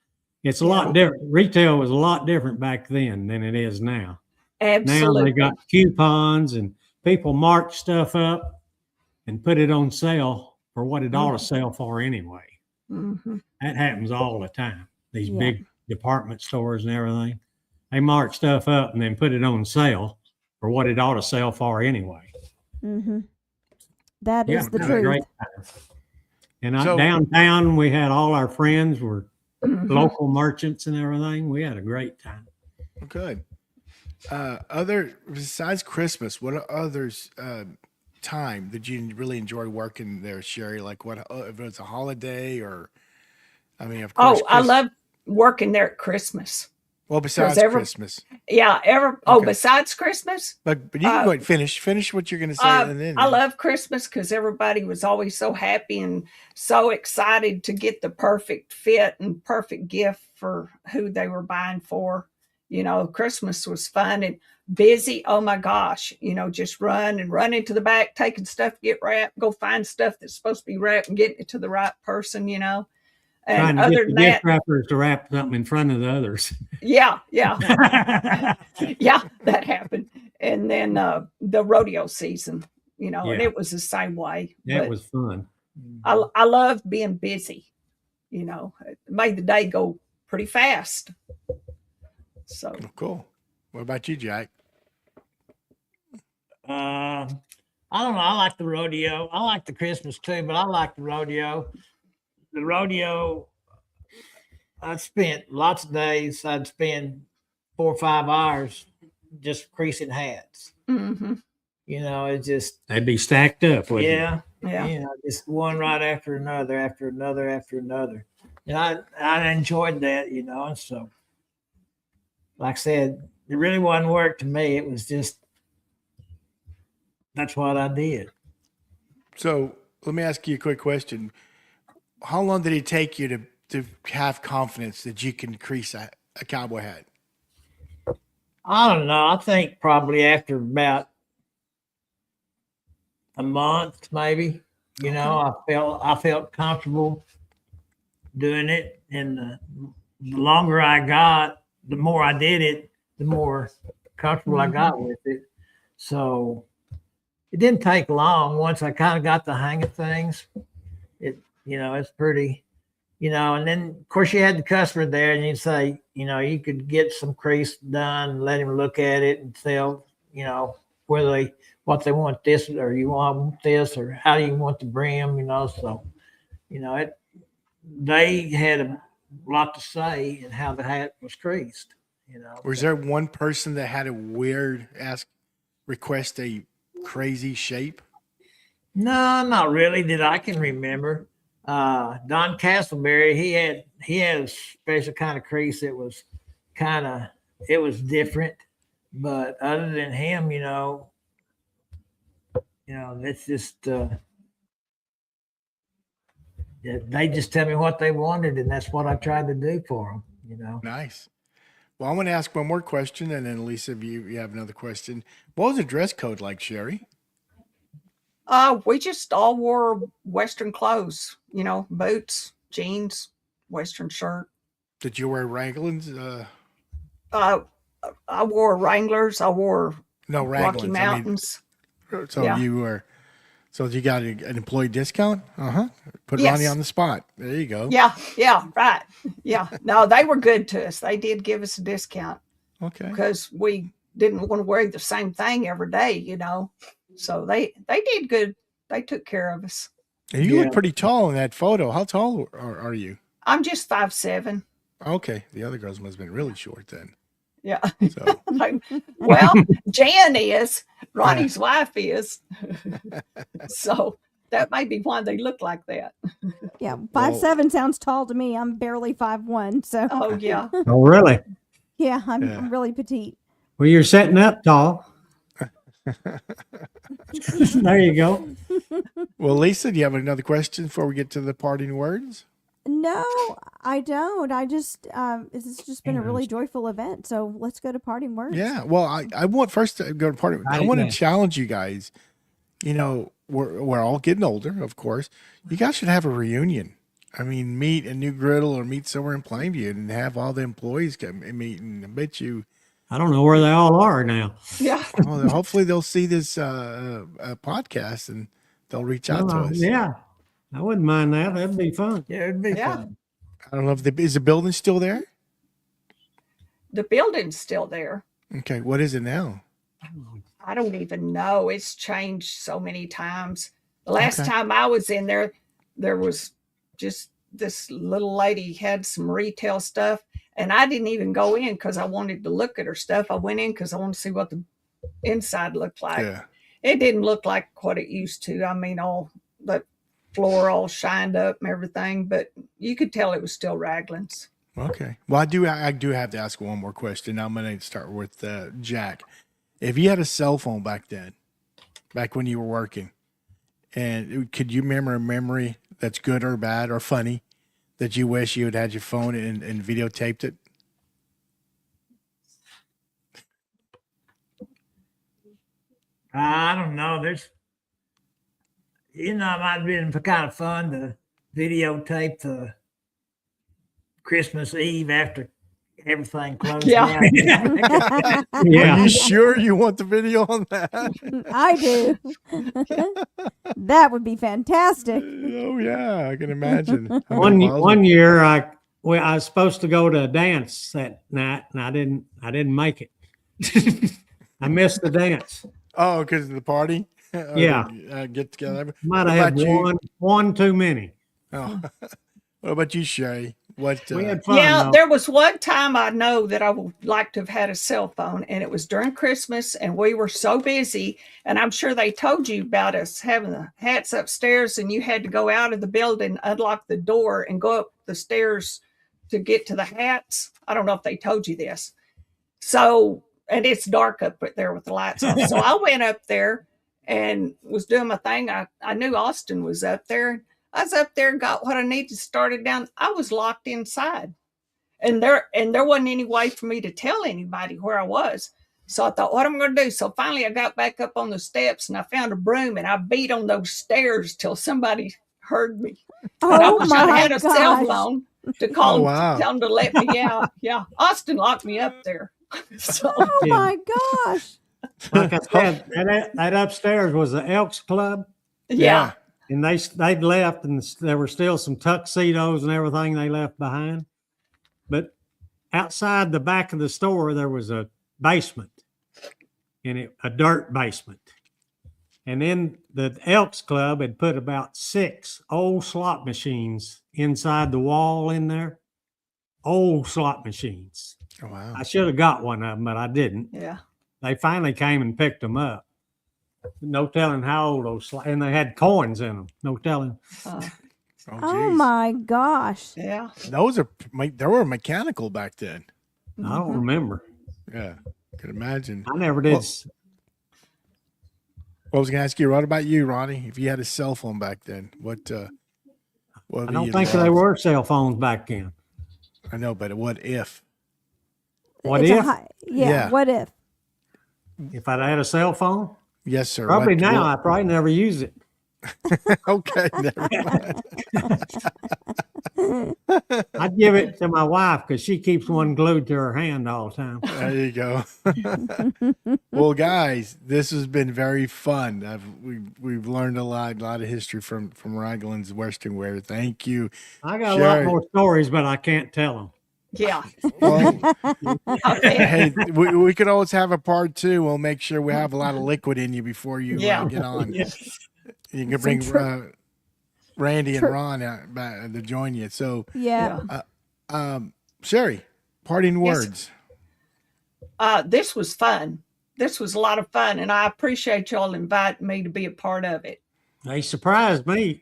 It's a lot different. Retail was a lot different back then than it is now. Absolutely. Now they got coupons and people mark stuff up and put it on sale for what it ought to sell for anyway. That happens all the time. These big department stores and everything, they mark stuff up and then put it on sale for what it ought to sell for anyway. That is the had a truth. great time. And downtown, we had all our friends were local merchants and everything. We had a great time. Good. Besides Christmas, what others time did you really enjoy working there, Sherri? Like what, if it was a holiday or, I mean, of course. I love working there at Christmas. Well, besides Christmas. Yeah. Besides Christmas. But you can go ahead and finish what you're going to say. And then I love Christmas because everybody was always so happy and so excited to get the perfect fit and perfect gift for who they were buying for. Christmas was fun and busy. Oh my gosh, just run into the back, taking stuff to get wrapped, go find stuff that's supposed to be wrapped and getting it to the right person, And trying to other get than the gift that, wrappers to wrap something in front of the others. yeah, that happened. And then the rodeo season, and it was the same way. That was fun. I loved being busy. It made the day go pretty fast. So cool. What about you, Jack? I don't know. I like the rodeo. I like the Christmas too, but I like the rodeo. The rodeo, I spent lots of days. I'd spend 4 or 5 hours just creasing hats. It just They'd be stacked up. Yeah. Just one right after another, after another, after another. And I enjoyed that, and so, like I said, it really wasn't work to me. It was just, that's what I did. So let me ask you a quick question. How long did it take you to have confidence that you can crease a cowboy hat? I don't know. I think probably after about a month, maybe. You know, I felt comfortable doing it, and the longer I got, the more I did it, the more comfortable I got with it. So it didn't take long. Once I kind of got the hang of things, it's pretty, and then of course you had the customer there and you'd say, you could get some crease done, let him look at it and tell, what they want this, or you want this, or how do you want the brim, so, they had a lot to say in how the hat was creased, Was there one person that had a weird request a crazy shape? No, not really that I can remember. Don Castleberry, he had a special kind of crease that was it was different. But other than him, it's just they just tell me what they wanted, and that's what I tried to do for them. Nice. Well, I'm going to ask one more question, and then Lisa, if you have another question. What was the dress code like, Sherri? We just all wore Western clothes, boots, jeans, Western shirt. Did you wear Wranglers? I wore Wranglers. I wore No, Wranglers. Rocky Mountains. So you got an employee discount? Put Yes. Ronnie on the spot. There you go. Yeah, right. Yeah. No, they were good to us. They did give us a discount Okay. because we didn't want to wear the same thing every day, So they did good. They took care of us. And you look pretty tall in that photo. How tall are you? I'm just 5'7". Okay. The other girls must have been really short then. Yeah. So Well, Jan is. Ronnie's wife is. So that may be why they look like that. Yeah, 5'7" sounds tall to me. I'm barely 5'1", so Oh, yeah. Oh, really? yeah, I'm really petite. Well, you're setting up tall. There you go. Well, Lisa, do you have another question before we get to the parting words? No, I don't. I just it's just been a really joyful event. So let's go to parting words. Yeah. Well, I want first to go to parting. I want to challenge you guys. We're all getting older, of course. You guys should have a reunion. I mean, meet a New Griddle or meet somewhere in Plainview and have all the employees come and meet. And I bet you. I don't know where they all are now. Yeah. Well, hopefully they'll see this podcast and they'll reach out to us. Yeah, I wouldn't mind that. That'd be fun. Yeah, it'd be fun. I don't know if is the building still there? The building's still there. Okay. What is it now? I don't even know. It's changed so many times. The last time I was in there, there was just this little lady had some retail stuff, and I didn't even go in because I wanted to look at her stuff. I went in because I wanted to see what the inside looked like. Yeah. It didn't look like what it used to. I mean, all the floor all shined up and everything, but you could tell it was still Ragland's. Okay. Well, I do have to ask one more question. I'm going to start with Jack. If you had a cell phone back then, back when you were working, and could you remember a memory that's good or bad or funny that you wish you had your phone and videotaped it? I don't know. It might have been kind of fun to videotape the Christmas Eve after everything closed down. Are you sure you want the video on that? I do. That would be fantastic. Oh yeah, I can imagine. One year I was supposed to go to a dance that night and I didn't make it. I missed the dance. Oh, because of the party? Yeah. Get together. Might have had one too many. Oh. What about you, Sherri? We had fun. Yeah, though. there was one time I know that I would like to have had a cell phone, and it was during Christmas, and we were so busy. And I'm sure they told you about us having the hats upstairs, and you had to go out of the building, unlock the door, and go up the stairs to get to the hats. I don't know if they told you this. So, and it's dark up there with the lights on. So I went up there and was doing my thing. I knew Austin was up there. I was up there and got what I needed, started down. I was locked inside. And there wasn't any way for me to tell anybody where I was. So I thought, what am I going to do? So finally I got back up on the steps and I found a broom and I beat on those stairs till somebody heard me. And I Oh wish I my had a cell gosh. phone to call them, wow. tell them to let me out. Yeah. Austin locked me up there. So Oh Yeah. my gosh. Like I said, that upstairs was the Elks Club, yeah. and they'd left, and there were still some tuxedos and everything they left behind. But outside the back of the store, there was a basement, and a dirt basement. And then the Elks Club had put about 6 old slot machines inside the wall in there. Old slot machines. Oh, wow. I should have got one of them, but I didn't. Yeah. They finally came and picked them up. No telling how old those, and they had coins in them. No telling. Uh, Oh geez. my gosh. yeah. Those are they were mechanical back then. I don't remember. Yeah, could imagine. I never did. Well, I was going to ask you, what about you, Ronnie? If you had a cell phone back then, what I would don't you think love? there were cell phones back then. I know, but what if? What It's a if? Yeah. What if? If I'd had a cell phone, Yes, sir. probably What- now I probably never use it. Okay, never mind. I'd give it to my wife because she keeps one glued to her hand all the time. There you go. Well, guys, this has been very fun. We've learned a lot of history from Ragland's Western Wear. Thank you. I got a Sherri. lot more stories, but I can't tell them. Yeah. Well, Okay. hey, we could always have a part 2. We'll make sure we have a lot of liquid in you before you Yeah. get on. Yeah. You can bring Randy and True. Ron back to join you. So, Yeah. Sherri, parting Yes. words. This was fun. This was a lot of fun, and I appreciate y'all inviting me to be a part of it. They surprised me.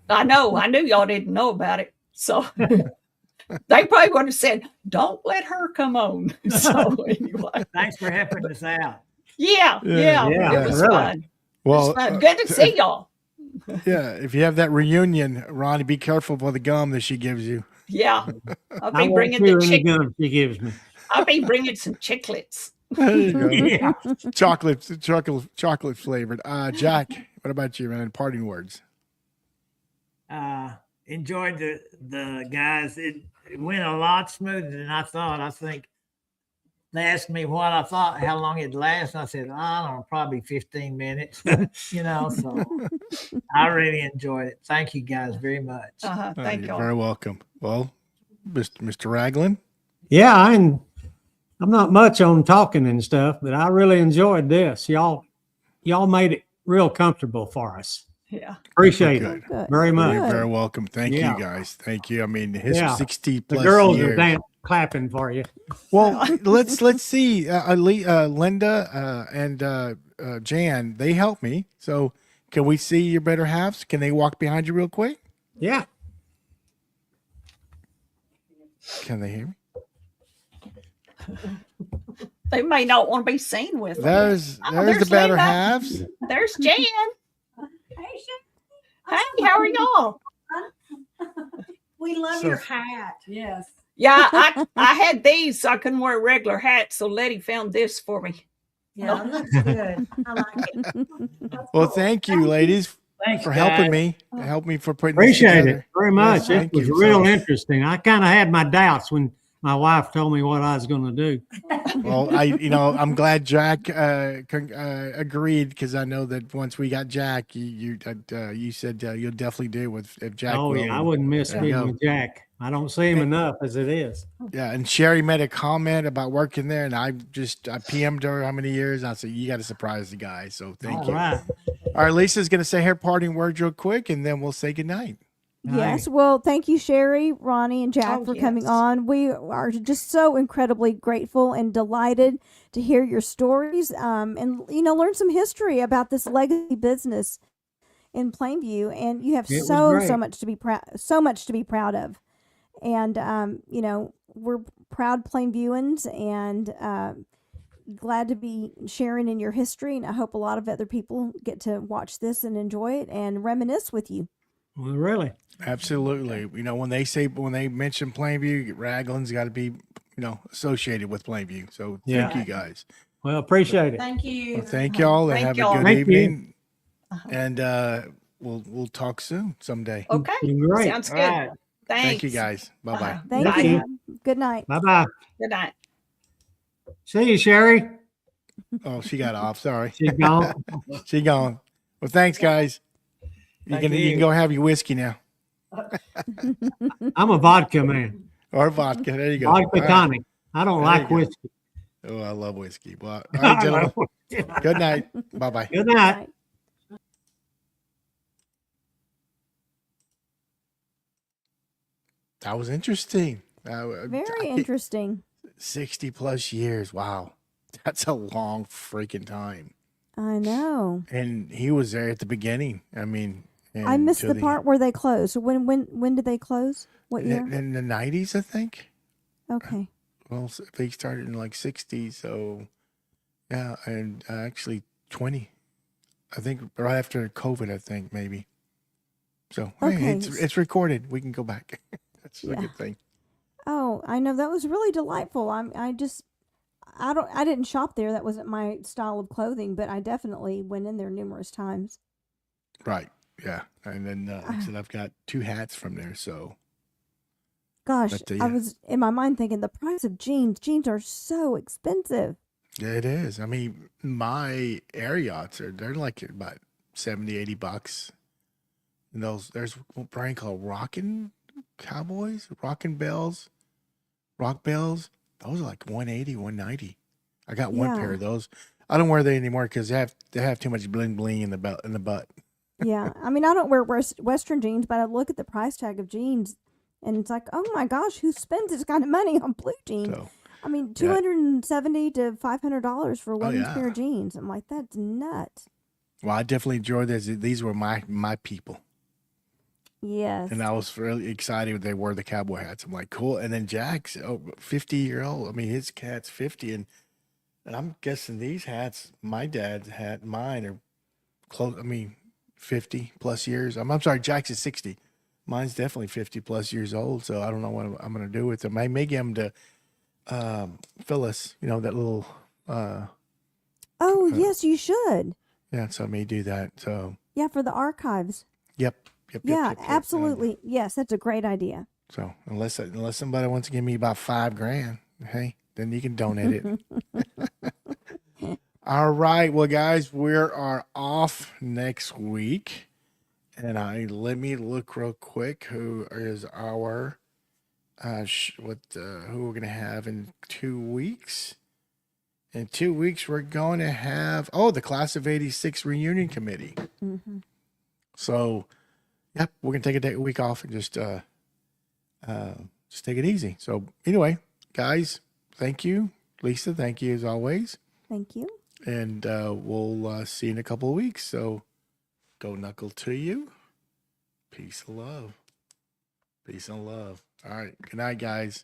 I knew y'all didn't know about it. So they probably would have said, don't let her come on. So anyway. Thanks for helping us out. Yeah. Yeah, It was really. fun. It Well, was fun. Good to see y'all. yeah, if you have that reunion, Ronnie, be careful for the gum that she gives you. Yeah. I'll I be won't bringing chew the any chick. gum she gives me. I'll be bringing some chiclets. There you go. Yeah. chocolate flavored. Jack, what about you, man? Parting words. Enjoyed the guys. It went a lot smoother than I thought. I think they asked me what I thought, how long it'd last. And I said, I don't know, probably 15 minutes. So I really enjoyed it. Thank you guys very much. Thank You're y'all. very welcome. Well, Mr. Ragland. Yeah, I'm not much on talking and stuff, but I really enjoyed this. Y'all made it real comfortable for us. Yeah. Appreciate Good. it Good. very much. You're Good. very welcome. Thank Yeah. you, guys. Thank you. I mean, his Yeah. 60 The plus girls years. are clapping for you. Well, let's see. Linda and Jan, they help me. So, can we see your better halves? Can they walk behind you real quick? Yeah. Can they hear me? They may not want to be seen with them. There's there's the better Linda. halves. There's Jan. Hey, how are y'all? We love So- your hat. Yes. Yeah, I had these. So I couldn't wear a regular hat, so Letty found this for me. Yeah, it looks good. I like it. Well, thank you, ladies, Thanks for helping guys. me. Help me for putting Appreciate this it together. very much. Yes, It thank was you. real So- interesting. I kind of had my doubts when my wife told me what I was going to do. Well, I'm glad Jack agreed, because I know that once we got Jack, you said you'll definitely do it if Jack. Oh, will. yeah. I wouldn't miss There you being go. with Jack. I don't see him enough as it is. Yeah, and Sherri made a comment about working there, and I PM'd her how many years. I said, you got to surprise the guy. So thank All you. right. All right, Lisa's going to say her parting words real quick, and then we'll say goodnight. Yes. Well, thank you, Sherri, Ronnie, and Jack Oh, for coming yes. on. We are just so incredibly grateful and delighted to hear your stories, and learn some history about this legacy business in Plainview. And you have It was so great. much to be proud of. And we're proud Plainviewans, and glad to be sharing in your history. And I hope a lot of other people get to watch this and enjoy it and reminisce with you. Well, really. Absolutely. When they mention Plainview, Ragland's got to be associated with Plainview. So thank Yeah. you guys. Well, appreciate it. Thank you. Well, thank y'all and Thank have y'all. a good Thank you. evening. Uh-huh. And we'll talk soon someday. Okay. Great. Sounds All good. right. Thanks. Thank you guys. Bye bye. Uh-huh. Thank Thank Bye. you. Good night. Bye-bye. Good night. See you, Sherry. Oh, she got off. Sorry. She's gone. She gone. Well, thanks, guys. You can go have your whiskey now I'm a vodka man. or vodka. There you go. Vodka All right. tonic. I don't There like you go. whiskey. Oh, I love whiskey. Well, all right, gentlemen. Good night. Bye bye. Good Good night. night. That was interesting. Very interesting. 60 plus years. Wow. That's a long freaking time. I know. And he was there at the beginning. I mean, I and missed to the part where they closed. So when did they close? What year? in the 90s, I think. Okay. Well, they started in like 60s. So, yeah. And actually 20. I think right after COVID, I think maybe. So, hey, Okay. it's recorded. We can go back. That's a Yeah. good thing. Oh, I know that was really delightful. I didn't shop there. That wasn't my style of clothing, but I definitely went in there numerous times. Right. Yeah. And then like I said, I've got 2 hats from there. So, Gosh, But, I yeah. was in my mind thinking the price of jeans. Jeans are so expensive. yeah, it is. I mean, my air yachts they're like about 70, $80. And there's a brand called Rockin' Cowboys, Rockin' Bells, Rock Bells. Those are like 180, 190. I got one pair Yeah. of those. I don't wear they anymore because they have too much bling bling in the butt. Yeah. I mean, I don't wear Western jeans, but I look at the price tag of jeans and it's like, oh my gosh, who spends this kind of money on blue jeans? So I mean, Yeah. $270 to $500 for a women's yeah. pair of jeans. I'm like, that's nuts. well, I definitely enjoyed this. These were my people. Yes. And I was really excited when they wore the cowboy hats. I'm like, cool. And then Jack's 50-year-old. I mean, his cat's 50. And I'm guessing these hats, my dad's hat, mine are close. I mean, 50 plus years. I'm sorry, Jack's is 60. Mine's definitely 50 plus years old. So I don't know what I'm going to do with them. I may give them to Phyllis, that little, Oh, yes, you should. yeah, so I may do that. So, Yeah, for the archives. yep. Yeah, Yep. absolutely. Yes, that's a great idea. So unless somebody wants to give me about $5,000, hey, then you can donate it. All right, well, guys, we are off next week, and let me look real quick. Who is our who we're gonna have in 2 weeks? In 2 weeks, we're going to have the class of '86 reunion committee. Mm-hmm. So, yep, we're gonna take a week off and just take it easy. So anyway, guys, thank you. Lisa, thank you as always. Thank you. And we'll see you in a couple of weeks. So go Knuckle to you. Peace and love. Peace and love. All right. Good night, guys.